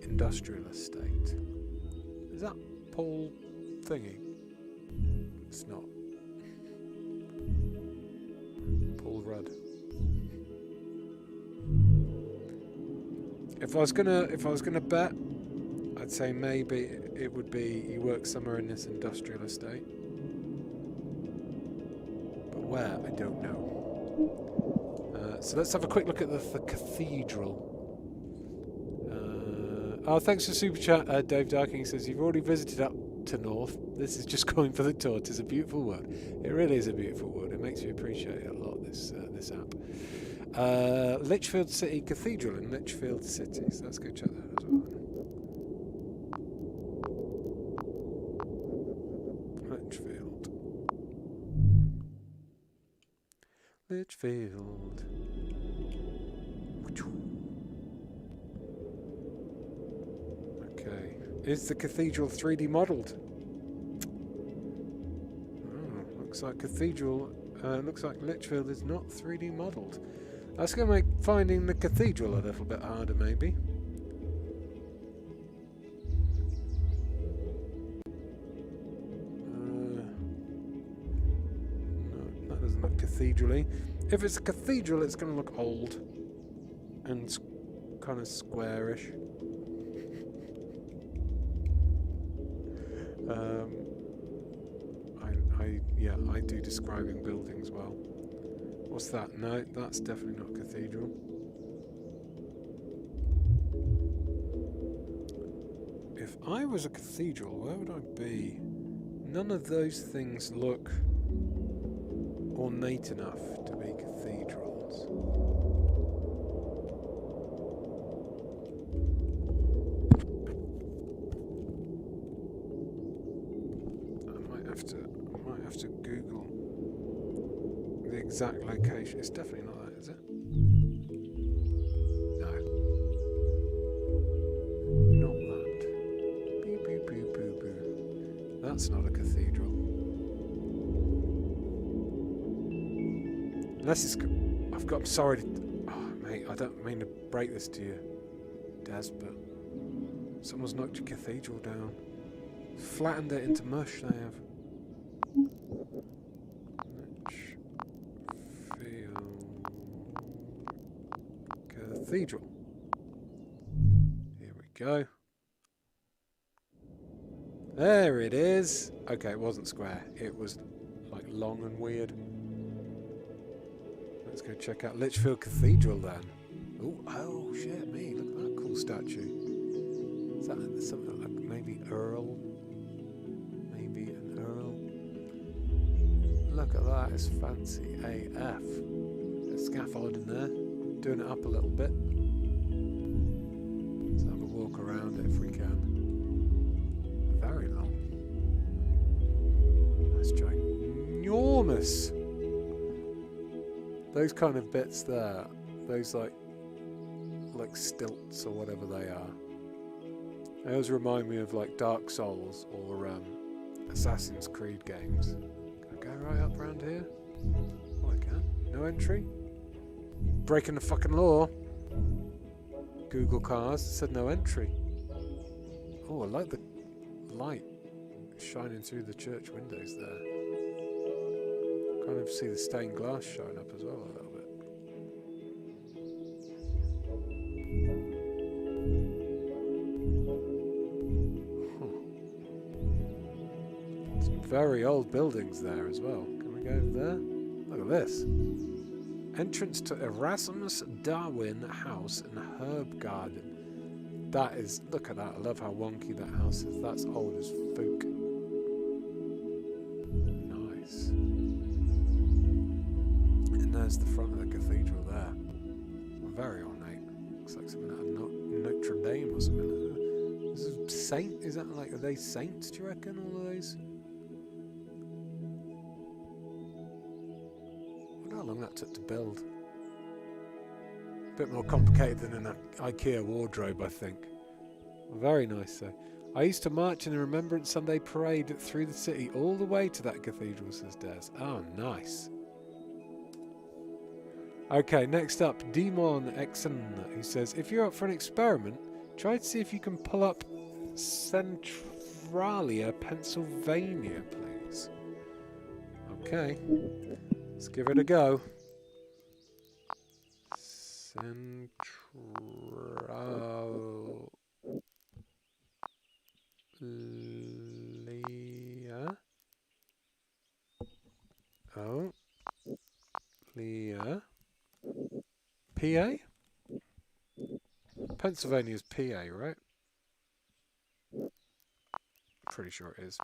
industrial estate. Is that Paul thingy? It's not. Paul Rudd. If I was gonna bet, I'd say maybe it would be you work somewhere in this industrial estate. But where, I don't know. So let's have a quick look at the cathedral. Oh, thanks for super chat, Dave Darking says you've already visited up to north. This is just going for the tour. It's a beautiful wood. It really is a beautiful wood. It makes me appreciate it a lot. This app. Litchfield City Cathedral in Litchfield City. So let's go check that as well. Litchfield. Okay. Is the cathedral 3D modelled? Oh, looks like cathedral. Looks like Litchfield is not 3D modelled. That's going to make finding the cathedral a little bit harder, maybe. No, that doesn't look cathedral-y. If it's a cathedral, it's going to look old and kind of squarish. I do describing buildings well. What's that? No, that's definitely not cathedral. If I was a cathedral, where would I be? None of those things look ornate enough to be cathedrals. I might have to Google the exact location. It's definitely not that, is it? No. Not that. Boo boo boo boo boo. That's not a cathedral. Unless it's... I'm sorry to... Oh, mate, I don't mean to break this to you, Des, but someone's knocked your cathedral down. Flattened it into mush, they have. Cathedral. Here we go. There it is. Okay, it wasn't square. It was like long and weird. Let's go check out Litchfield Cathedral then. Ooh, oh shit me, look at that cool statue. Is that something like maybe Earl? Maybe an Earl? Look at that, it's fancy AF. There's scaffold in there, doing it up a little bit. walk around it if we can. Very long. That's ginormous. Those kind of bits there, those like stilts or whatever they are. They always remind me of like Dark Souls or Assassin's Creed games. Can I go right up around here? Oh, I can. No entry? Breaking the fucking law. Google cars said no entry. Oh, I like the light shining through the church windows there. Kind of see the stained glass showing up as well a little bit. Some very old buildings there as well. Can we go over there? Look at this. Entrance to Erasmus Darwin House and Herb Garden. That is, look at that. I love how wonky that house is. That's old as folk. Nice. And there's the front of the cathedral there. Very ornate. Looks like something out of Notre Dame or something. This is saint? Is that like, are they saints, do you reckon, all of those? How long that took to build. A bit more complicated than an IKEA wardrobe, I think. Very nice though. I used to march in a Remembrance Sunday parade through the city all the way to that cathedral, says Des. Oh, nice. Okay, next up, Demon Exon, who says, if you're up for an experiment, try to see if you can pull up Centralia, Pennsylvania, please. Okay. Let's give it a go. Centralia. Oh. Leah. PA? Pennsylvania's PA, right? Pretty sure it is.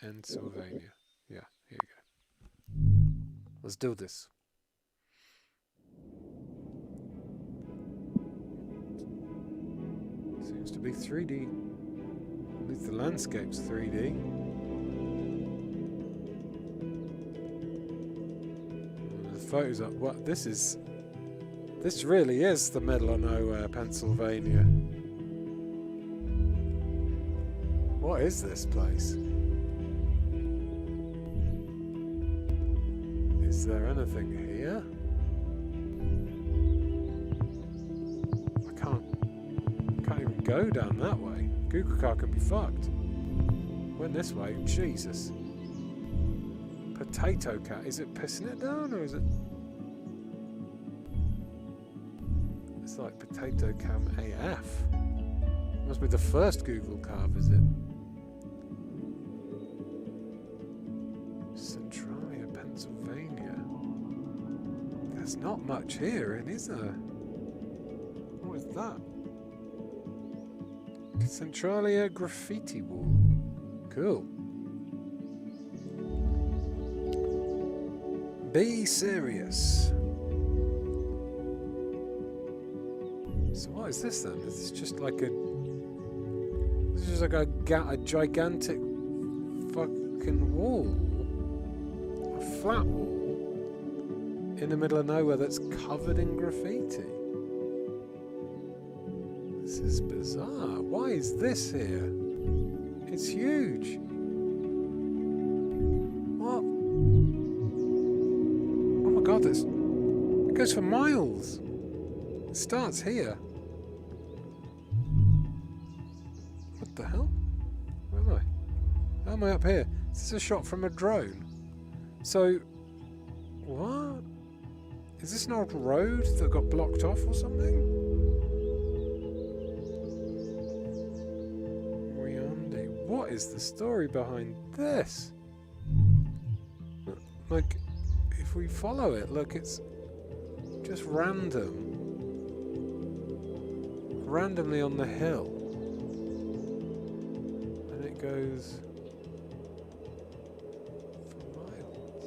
Pennsylvania. Yeah, here you go. Let's do this. Seems to be 3D. At least the landscape's 3D. The photos up. What? This really is the middle of nowhere, Pennsylvania. What is this place? Is there anything here? I can't even go down that way. Google car can be fucked. Went this way. Jesus. Potato cat. Is it pissing it down or is it? It's like Potato Cam AF. Must be the first Google car visit. Centralia, Pennsylvania. There's not much here, is there? What is that? Centralia graffiti wall. Cool. Be serious. So what is this then? This is just like a gigantic fucking wall. A flat wall in the middle of nowhere that's covered in graffiti. This is bizarre. Why is this here? It's huge. What? Oh my god, it goes for miles. It starts here. What the hell? Where am I? How am I up here? This is a shot from a drone. So, what? Is this an old road that got blocked off or something? What is the story behind this? Like, if we follow it, look, it's just randomly on the hill, and it goes for miles.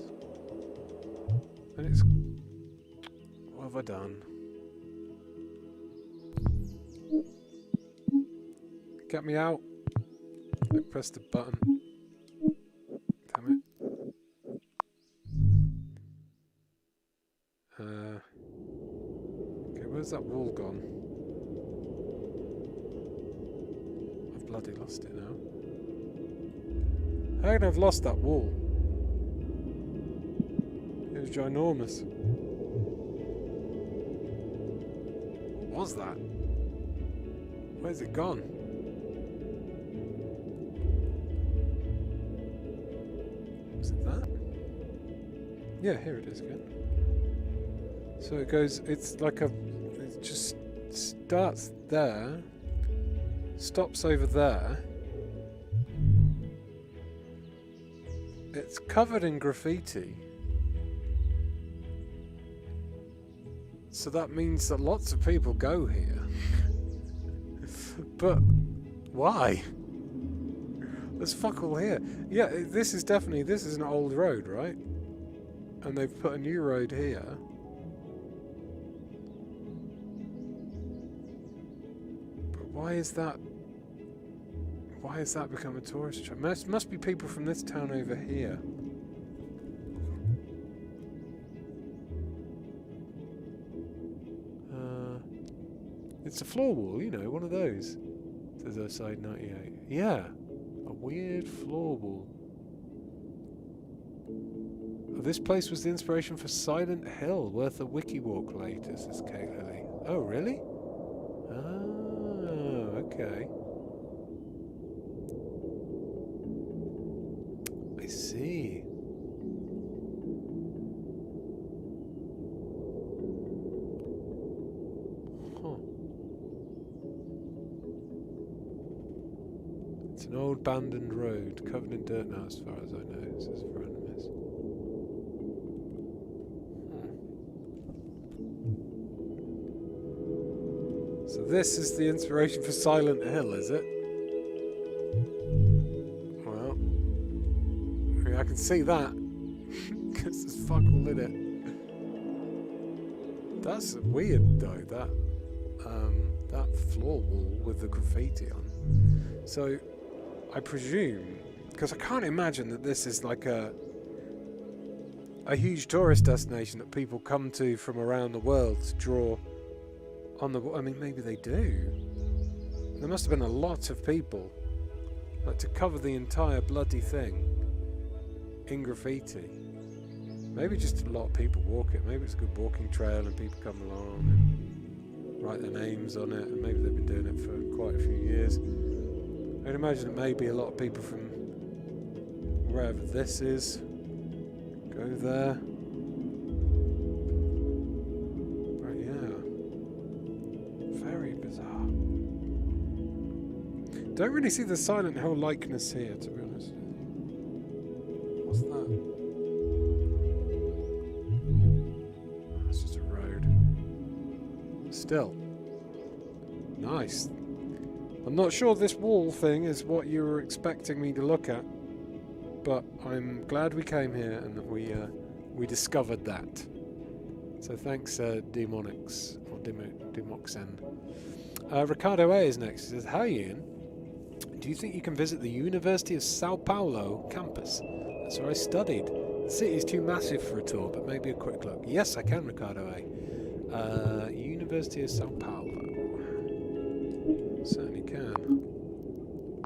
And it's, what have I done? Get me out. I pressed the button. Damn it. Okay, where's that wall gone? I've bloody lost it now. How can I have lost that wall? It was ginormous. What was that? Where's it gone? Was it that? Yeah, here it is again. So it goes, it's like it just starts there, stops over there. It's covered in graffiti. So that means that lots of people go here. But why? There's fuck all here. Yeah, this is an old road, right? And they've put a new road here. But why is that become a tourist trap? Must be people from this town over here. It's a floor wall, you know, one of those. Says outside 98. Yeah, a weird floor wall. Oh, this place was the inspiration for Silent Hill, worth a wiki walk later, says Kate Lily. Oh, really? Oh, okay. I see. It's an old abandoned road, covered in dirt now as far as I know, says Veronimus. So this is the inspiration for Silent Hill, is it? Well, I mean, I can see that, because there's fuck all in it. That's weird though, that floor wall with the graffiti on. So, I presume, because I can't imagine that this is like a huge tourist destination that people come to from around the world to draw on the... I mean, maybe they do. There must have been a lot of people, like, to cover the entire bloody thing in graffiti. Maybe just a lot of people walk it. Maybe it's a good walking trail and people come along and write their names on it, and maybe they've been doing it for quite a few years. I'd imagine it may be a lot of people from wherever this is go there. But yeah, very bizarre. Don't really see the Silent Hill likeness here, to be honest. What's that? Oh, it's just a road. Still. Nice. I'm not sure this wall thing is what you were expecting me to look at, but I'm glad we came here and that we discovered that. So thanks, Demonix, or Demoxen. Ricardo A is next. He says, "Hi Ian, do you think you can visit the University of Sao Paulo campus? That's where I studied. The city is too massive for a tour, but maybe a quick look." Yes, I can, Ricardo A. University of Sao Paulo. Certainly can.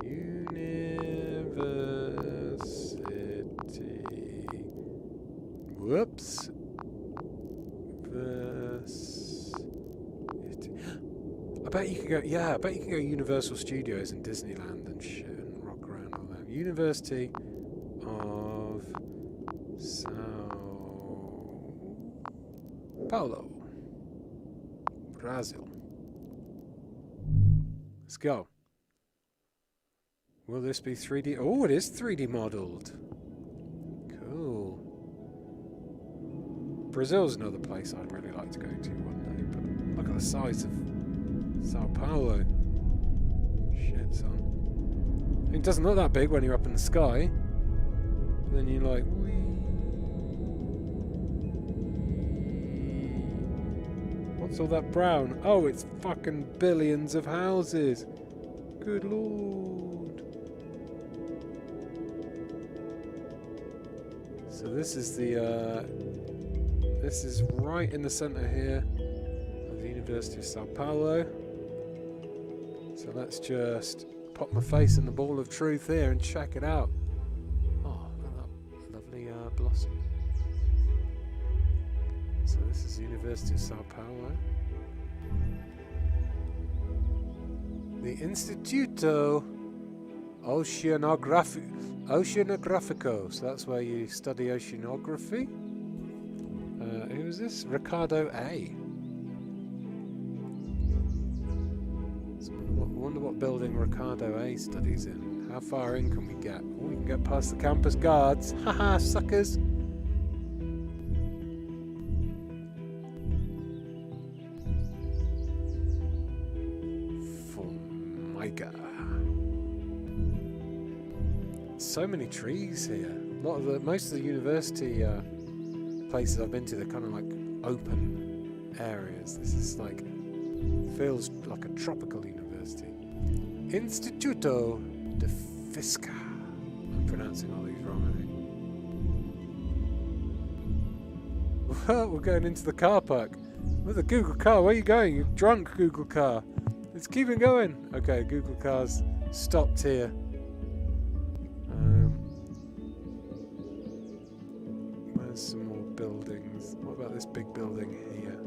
University. Whoops. I bet you could go. Yeah, I bet you could go Universal Studios and Disneyland and shit and rock around all that. University of Sao Paulo, Brazil. Let's go. Will this be 3D? Oh, it is 3D modelled. Cool. Brazil's another place I'd really like to go to one day, but look at the size of Sao Paulo. Shit, son. It doesn't look that big when you're up in the sky. But then you're like, whee. What's all that brown? Oh, it's fucking billions of houses. Good lord. So this is the this is right in the center here of the University of Sao Paulo. So let's just pop my face in the ball of truth here and check it out. Oh, look at that lovely blossom. So this is the University of Sao Paulo. The Instituto Oceanográfico. So that's where you study oceanography. Who is this? Ricardo A. So I wonder what building Ricardo A studies in. How far in can we get? Oh, we can get past the campus guards. Haha, suckers. So many trees here. Most of the university places I've been to, they're kind of like open areas. This is like feels like a tropical university. Instituto de Fisca. I'm pronouncing all these wrong, I think. Well, we're going into the car park. With a Google car. Where are you going? You're drunk, Google car. Let's keep it going. Okay, Google car's stopped here. Where's some more buildings? What about this big building here?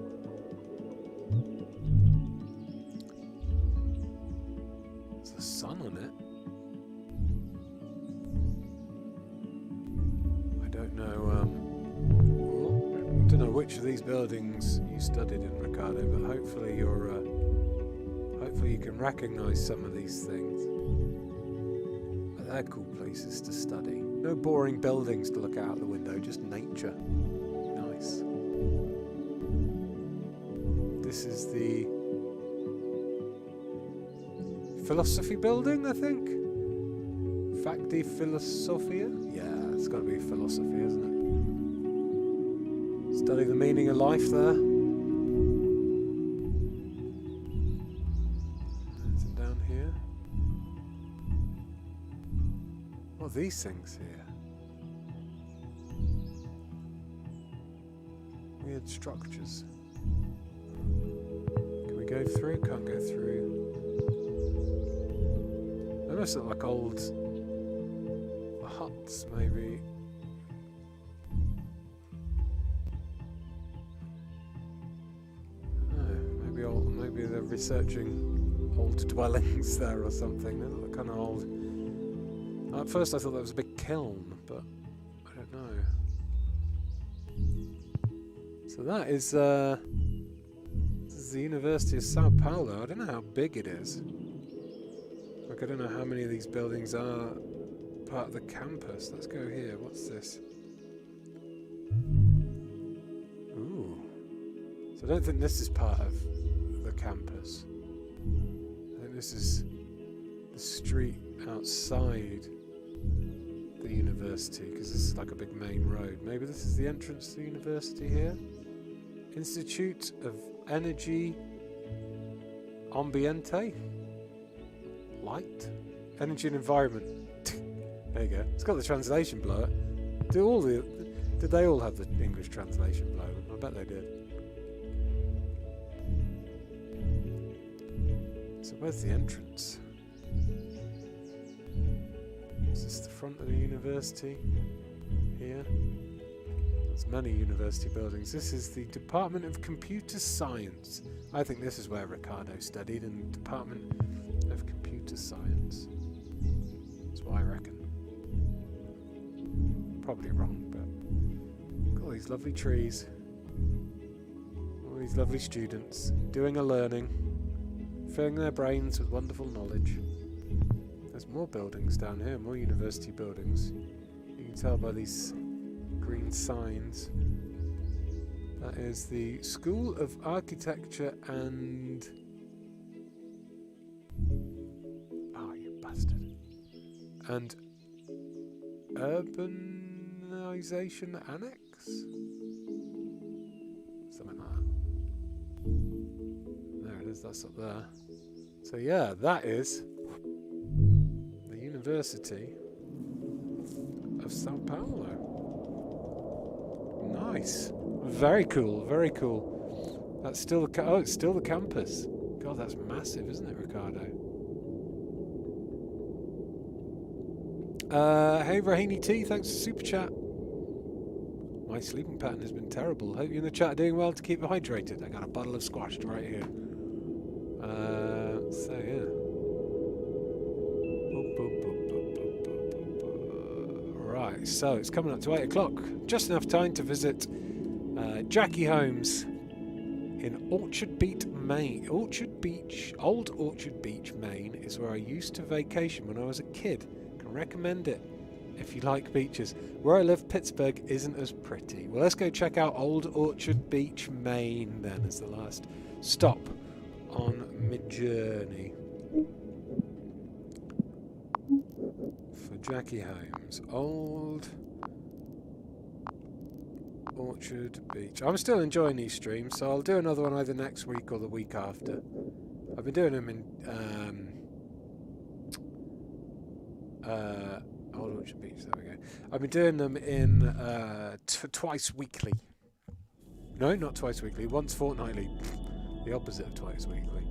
There's a sun on it. I don't know. I don't know which of these buildings you studied in, Ricardo, but hopefully hopefully you can recognise some of these things. But they're cool places to study. No boring buildings to look out the window, just nature. Nice. This is the philosophy building, I think? Facti Philosophia? Yeah, it's got to be philosophy, isn't it? Study the meaning of life there. Anything down here? What are these things here? Weird structures. Can we go through? Can't go through. They must look like old huts, maybe. Maybe they're researching old dwellings there or something. They look kind of old. At first I thought that was a big kiln, but I don't know. So that is this is the University of Sao Paulo. I don't know how big it is. Like, I don't know how many of these buildings are part of the campus. Let's go here. What's this? Ooh. So I don't think this is part of the campus. I think this is the street outside the university, because this is like a big main road. Maybe this is the entrance to the university here. Institute of Energy Ambiente? Light? Energy and Environment. There you go. It's got the translation below it. Did they all have the English translation below them? I bet they did. So where's the entrance? Is this the front of the university? Here? There's many university buildings. This is the Department of Computer Science. I think this is where Ricardo studied, in the Department of Computer Science. That's what I reckon. Probably wrong, but look at all these lovely trees. All these lovely students doing a learning, filling their brains with wonderful knowledge. There's more buildings down here, more university buildings. You can tell by these green signs. That is the School of Architecture and... Oh, you bastard. And Urbanization Annex? Something like that. There it is, that's up there. So yeah, that is University of Sao Paulo. Nice. Very cool, very cool. That's still the oh, it's still the campus. God, that's massive, isn't it, Ricardo? Hey, Rahini T, thanks for super chat. My sleeping pattern has been terrible. Hope you in the chat are doing well to keep hydrated. I got a bottle of squashed right here. So yeah. Right, so it's coming up to 8 o'clock. Just enough time to visit Jackie Holmes in Orchard Beach, Maine. Old Orchard Beach, Maine is where I used to vacation when I was a kid. Can recommend it if you like beaches. Where I live, Pittsburgh, isn't as pretty. Well, let's go check out Old Orchard Beach, Maine then as the last stop on mid-journey for Jackie Holmes. Old Orchard Beach. I'm still enjoying these streams, so I'll do another one either next week or the week after. I've been doing them in Old Orchard Beach, there we go. I've been doing them in twice weekly. No, not twice weekly, once fortnightly. The opposite of twice weekly.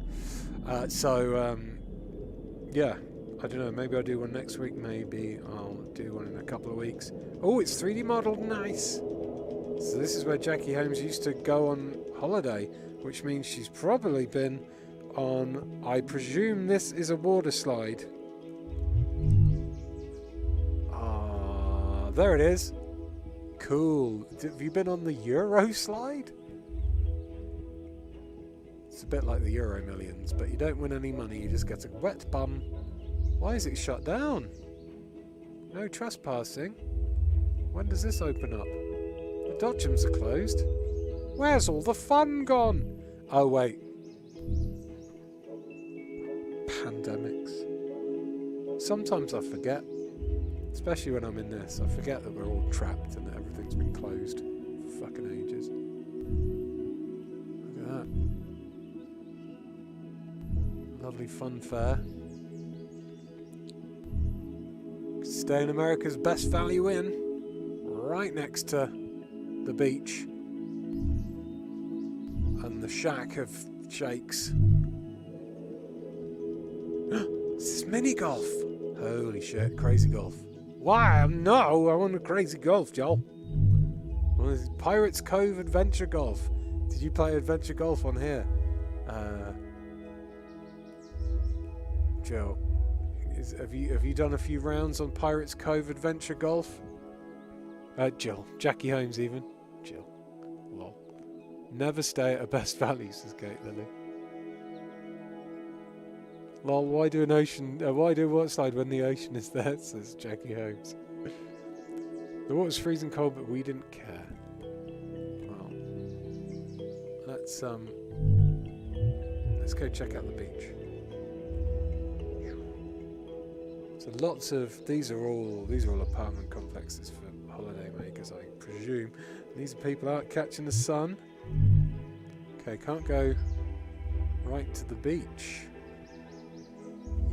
Yeah, I don't know, maybe I'll do one next week, maybe I'll do one in a couple of weeks. Oh, it's 3D modelled, nice! So this is where Jackie Holmes used to go on holiday, which means she's probably been on, I presume this is a water slide. Ah, there it is. Cool. Have you been on the Euro slide? It's a bit like the Euro Millions, but you don't win any money, you just get a wet bum. Why is it shut down? No trespassing. When does this open up? The dodgems are closed. Where's all the fun gone? Oh, wait. Pandemics. Sometimes I forget, especially when I'm in this, I forget that we're all trapped and that everything's been closed for fucking ages. Look at that. Lovely fun fair. Stay in America's best value inn, right next to the beach and the shack of shakes. This is mini golf. Holy shit, crazy golf. Why? No, I want a crazy golf, Joel. Well, this is Pirates Cove Adventure Golf. Did you play Adventure Golf on here? Joe, have you done a few rounds on Pirates Cove Adventure Golf? Jill. Jackie Holmes even. Jill. Lol. Never stay at a best value, says Kate Lily. Lol, why do why do a water slide when the ocean is there, says Jackie Holmes. The water's freezing cold, but we didn't care. Well, let's go check out the beach. So lots of these are all apartment complexes for holiday makers, I presume. These are people out catching the sun. Okay, can't go right to the beach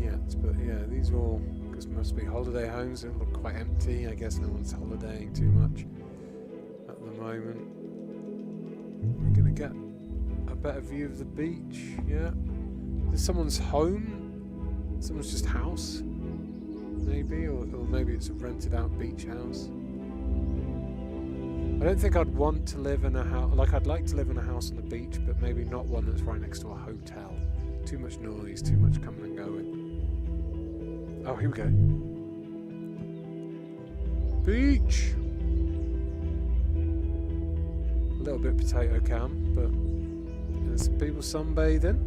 yet, but yeah, these are all, because must be holiday homes. They look quite empty. I guess no one's holidaying too much at the moment. We're gonna get a better view of the beach. Yeah, there's someone's home, someone's just house, maybe, or maybe it's a rented out beach house. I don't think I'd want to live in a house, like I'd like to live in a house on the beach, but maybe not one that's right next to a hotel. Too much noise, too much coming and going. Oh, here we go. Beach! A little bit potato cam, but there's people sunbathing.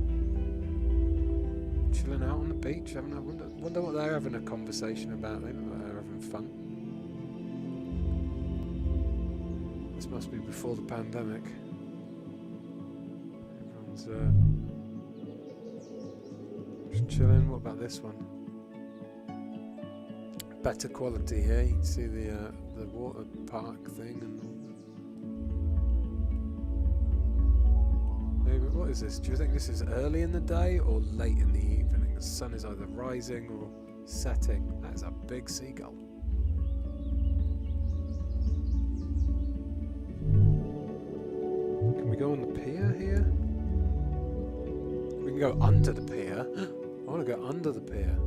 Chilling out on the beach. I wonder what they're having a conversation about. They look like they're having fun. This must be before the pandemic. Everyone's just chilling. What about this one? Better quality here. You can see the water park thing and maybe, what is this? Do you think this is early in the day or late in the evening? The sun is either rising or setting. That There's a big seagull. Can we go on the pier here? We can go under the pier. I want to go under the pier.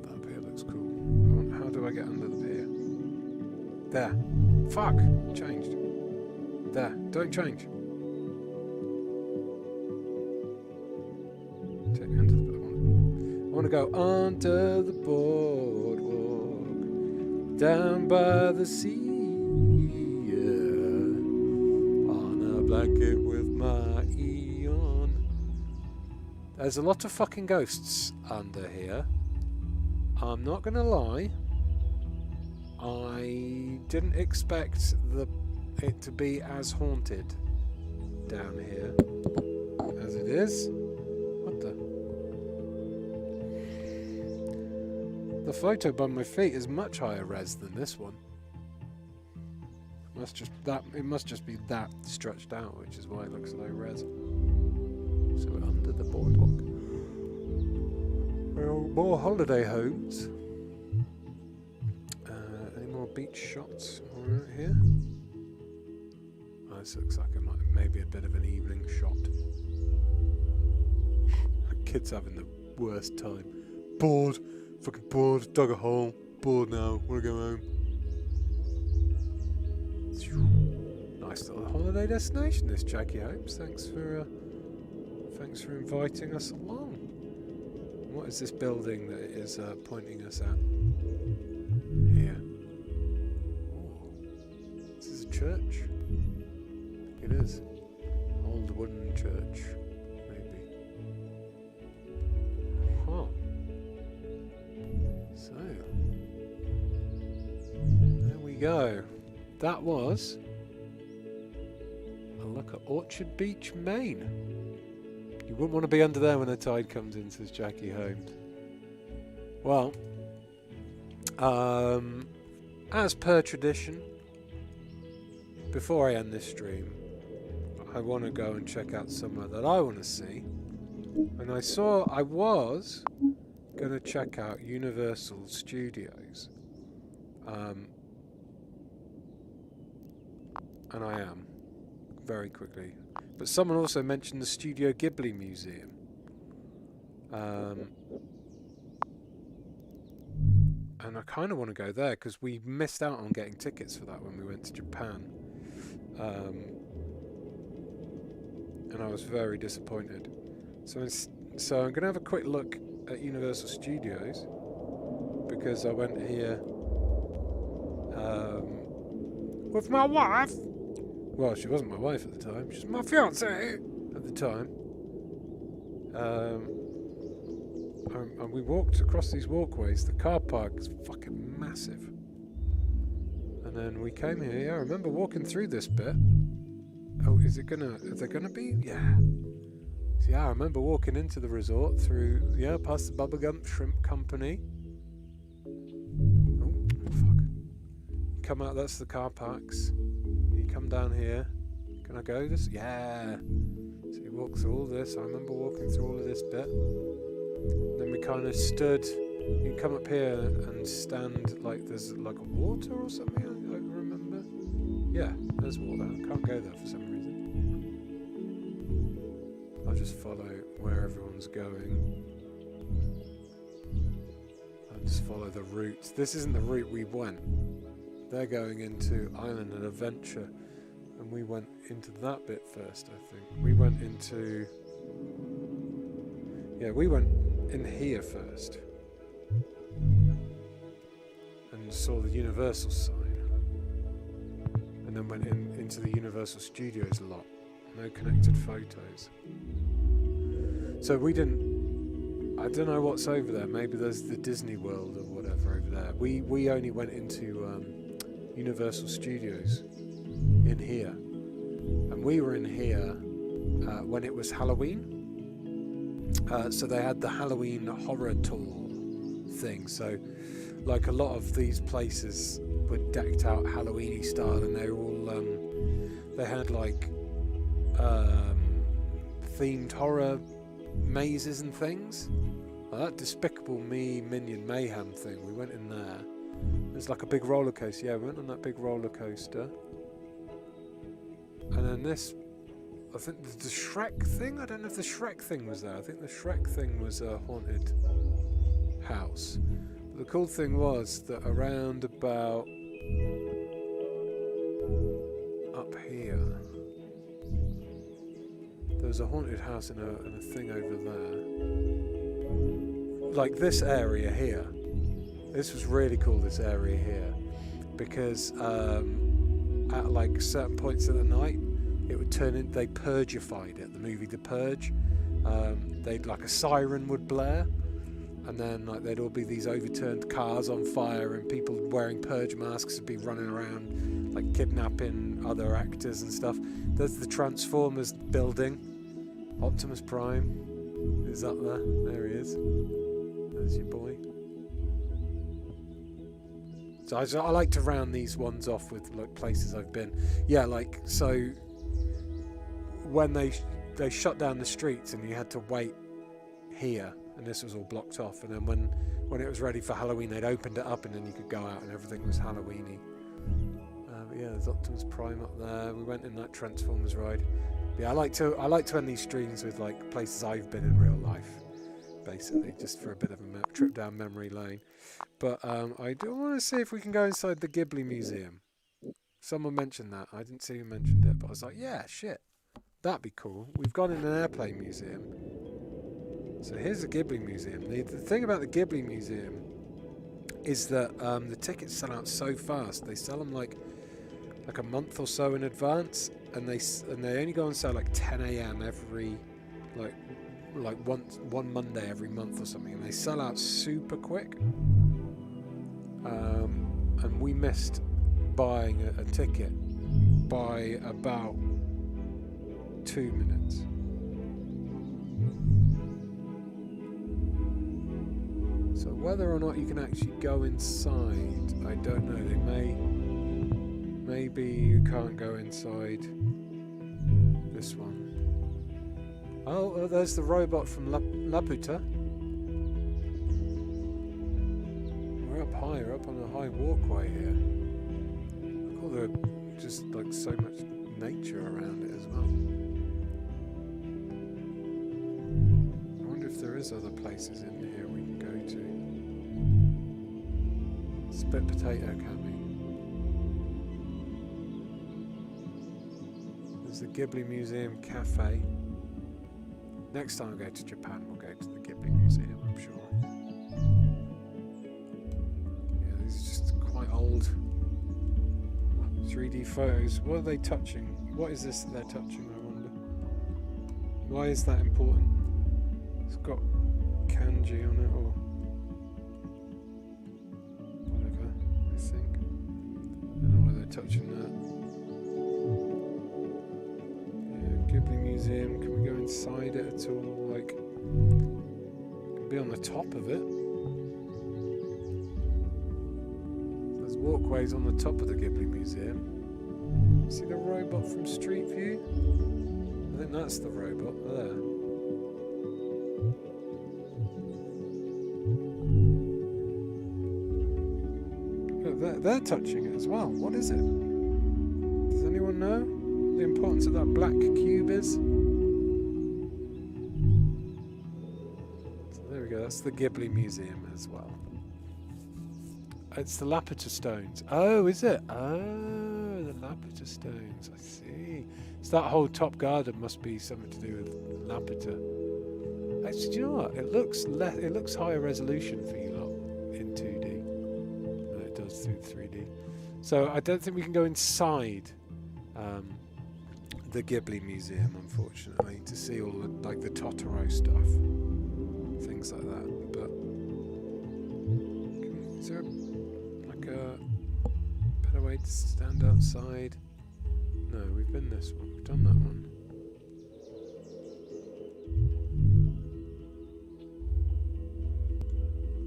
That pier looks cool. How do I get under the pier? There. Fuck! Changed. There. Don't change. Take me under the boardwalk. I want to go under the boardwalk. Down by the sea. Blanket with my Eon. There's a lot of fucking ghosts under here. I'm not gonna lie. I didn't expect it to be as haunted down here as it is. What the? The photo by my feet is much higher res than this one. It must just be that stretched out, which is why it looks low res. So we're under the boardwalk. Well, more holiday homes. Any more beach shots around here? Oh, this looks like maybe a bit of an evening shot. Kid's having the worst time. Bored. Fucking bored. Dug a hole. Bored now. Wanna go home. Nice little holiday destination, this Jackie Holmes. Thanks for inviting us along. What is this building that it is pointing us at? Here. Ooh. This is a church. It is. Old wooden church, maybe. Huh. So there we go. That was a look at Orchard Beach, Maine. You wouldn't want to be under there when the tide comes in, says Jackie Holmes. Well, as per tradition, before I end this stream, I want to go and check out somewhere that I want to see. And I was going to check out Universal Studios. And I am, very quickly. But someone also mentioned the Studio Ghibli Museum. And I kind of want to go there, because we missed out on getting tickets for that when we went to Japan. And I was very disappointed. So I'm going to have a quick look at Universal Studios, because I went here with my wife. Well, she wasn't my wife at the time. She was my fiancée at the time. And we walked across these walkways. The car park is fucking massive. And then we came here. Yeah, I remember walking through this bit. Oh, is there gonna be? Yeah. So yeah, I remember walking into the resort through, past the Bubblegum Shrimp Company. Oh, fuck. Come out, that's the car parks. Come down here. Can I go this? Yeah. So you walk through all this. I remember walking through all of this bit. Then we kind of stood. You can come up here and stand like there's like water or something. I remember. Yeah, there's water. I can't go there for some reason. I'll just follow where everyone's going. I'll just follow the route. This isn't the route we went. They're going into Island and Adventure, and we went into that bit first, I think. We went into... Yeah, we went in here first. And saw the Universal sign. And then went into the Universal Studios lot. No connected photos. So we didn't... I don't know what's over there. Maybe there's the Disney World or whatever over there. We only went into... Universal Studios in here, and we were in here when it was Halloween, so they had the Halloween horror tour thing. So like a lot of these places were decked out Halloween-y style, and they were all they had like themed horror mazes and things. Oh, that Despicable Me Minion Mayhem thing, we went in there. There's like a big roller coaster. Yeah, we went on that big roller coaster. And then this, I think the Shrek thing? I don't know if the Shrek thing was there. I think the Shrek thing was a haunted house. But the cool thing was that around about up here, there was a haunted house and a thing over there. Like this area here. This was really cool, this area here. Because at like certain points of the night, it would turn in, they purgified it, the movie The Purge. They'd like a siren would blare, and then like there'd all be these overturned cars on fire and people wearing purge masks would be running around like kidnapping other actors and stuff. There's the Transformers building. Optimus Prime is up there. There he is. There's your boy. So I like to round these ones off with like places I've been. Yeah, like so when they shut down the streets and you had to wait here, and this was all blocked off, and then when it was ready for Halloween, they'd opened it up and then you could go out and everything was Halloweeny. But yeah, there's Optimus Prime up there. We went in that Transformers ride. Yeah, I like to end these streams with like places I've been in real life, basically, just for a bit of a trip down memory lane. But I do want to see if we can go inside the Ghibli Museum. Someone mentioned that. I didn't see who mentioned it, but I was like, yeah, shit. That'd be cool. We've got an airplane museum. So here's the Ghibli Museum. The thing about the Ghibli Museum is that the tickets sell out so fast. They sell them like a month or so in advance, and they only go on sale like 10 a.m. every like one Monday every month or something, and they sell out super quick. And we missed buying a ticket by about 2 minutes. So whether or not you can actually go inside, I don't know. Maybe you can't go inside this one. Oh, there's the robot from Laputa. We're up higher, up on a high walkway here. Look, all the just like so much nature around it as well. I wonder if there is other places in here we can go to. Split potato candy. There's the Ghibli Museum Cafe. Next time we go to Japan, we'll go to the Ghibli Museum, I'm sure. Yeah, these are just quite old 3D photos. What are they touching? What is this that they're touching, I wonder? Why is that important? It's got kanji on it, or whatever, I think. I don't know why they're touching that. Ghibli Museum, can we go inside it at all? Like, can be on the top of it. There's walkways on the top of the Ghibli Museum. See the robot from Street View? I think that's the robot there. Look, they're touching it as well. What is it? Does anyone know the importance of that black cube is? So there we go, that's the Ghibli Museum as well. It's the Laputa stones. Oh, is it? Oh, the Laputa stones, I see. So that whole top garden must be something to do with Laputa. Actually, do you know what? It looks higher resolution for you lot in 2D than it does through 3D. So I don't think we can go inside the Ghibli Museum, unfortunately, to see all the, like the Totoro stuff, things like that. But is there like a better way to stand outside? No, we've been this one. We've done that one.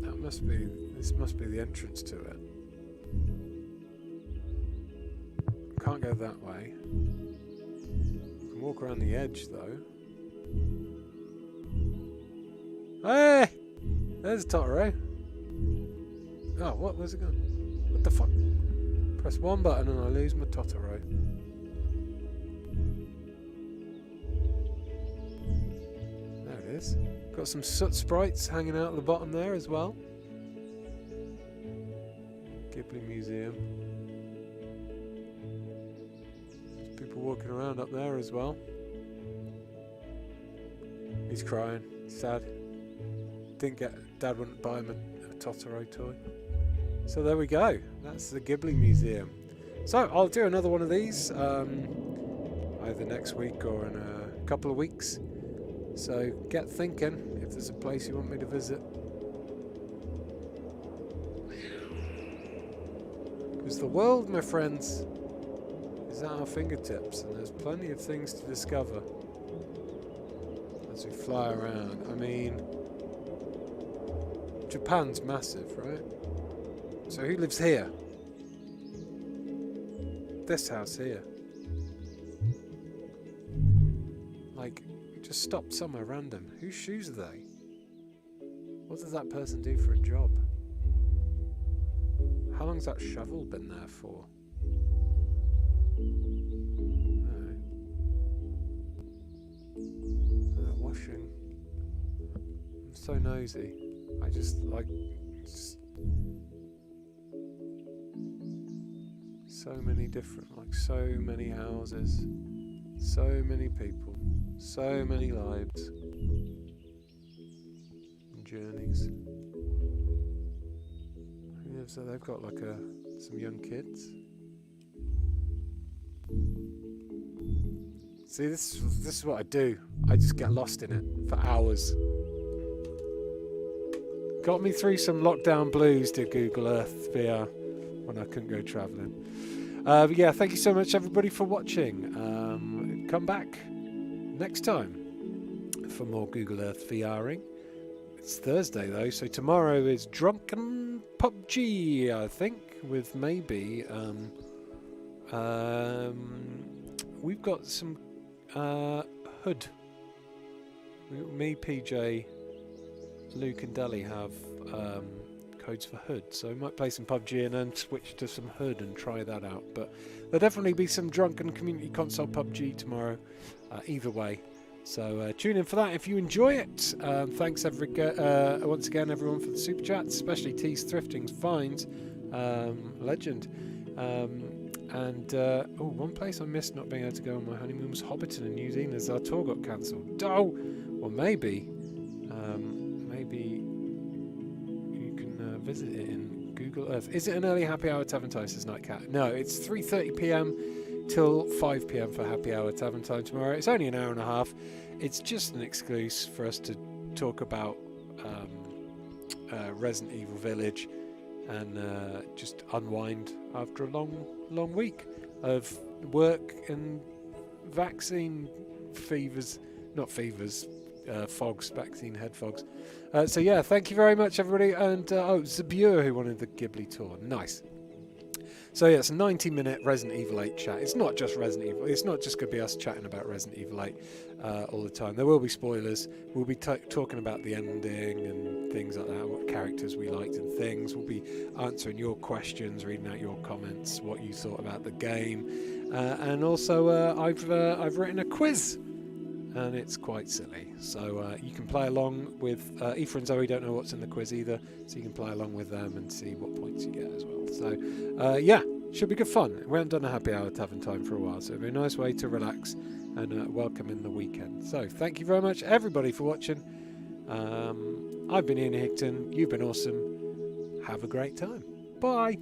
That must be. This must be the entrance to it. Can't go that way. Walk around the edge, though. Hey! There's Totoro. Oh, what? Where's it gone? What the fuck? Press one button and I lose my Totoro. There it is. Got some soot sprites hanging out at the bottom there as well. Ghibli Museum. There's people walking around up there as well. He's crying. Sad. Dad wouldn't buy him a Totoro toy. So there we go. That's the Ghibli Museum. So I'll do another one of these either next week or in a couple of weeks. So get thinking if there's a place you want me to visit. Because the world, my friends, is at our fingertips, and there's plenty of things to discover as we fly around. I mean, Japan's massive, right? So who lives here? This house here. Like, just stop somewhere random. Whose shoes are they? What does that person do for a job? How long's that shovel been there for? They're washing. I'm so nosy. I just like... so many different, like so many houses, so many people, so many lives and journeys. So they've got like some young kids. See, this is what I do. I just get lost in it for hours. Got me through some lockdown blues to Google Earth VR when I couldn't go travelling. But yeah, thank you so much everybody for watching. Come back next time for more Google Earth VRing. It's Thursday though, so tomorrow is Drunken PUBG, I think, with maybe we've got some Hood. Me, PJ, Luke and Deli have codes for Hood, so we might play some PUBG and then switch to some Hood and try that out. But there'll definitely be some Drunken Community Console PUBG tomorrow, either way. So tune in for that if you enjoy it. Thanks once again everyone for the super chats, especially T's Thrifting's Finds, legend. One place I missed not being able to go on my honeymoon was Hobbiton in New Zealand as our tour got cancelled. Oh, well maybe you can visit it in Google Earth. Is it an early happy hour tavern time, says Nightcat? No, it's 3:30 p.m. till 5 p.m. for happy hour tavern time tomorrow. It's only an hour and a half. It's just an excuse for us to talk about Resident Evil Village and just unwind after a long week of work and vaccine fogs, vaccine head fogs. So yeah, thank you very much everybody. And Zabur who wanted the Ghibli tour. Nice. So yeah, it's a 90-minute Resident Evil 8 chat. It's not just Resident Evil. It's not just going to be us chatting about Resident Evil 8 all the time. There will be spoilers. We'll be talking about the ending and things like that, what characters we liked and things. We'll be answering your questions, reading out your comments, what you thought about the game. And also, I've written a quiz, and it's quite silly. So you can play along with... Aoife and Zoe don't know what's in the quiz either, so you can play along with them and see what points you get as well. So, yeah, should be good fun. We haven't done a happy hour tavern time for a while, so it'll be a nice way to relax and welcome in the weekend. So, thank you very much, everybody, for watching. I've been Ian Higton. You've been awesome. Have a great time. Bye.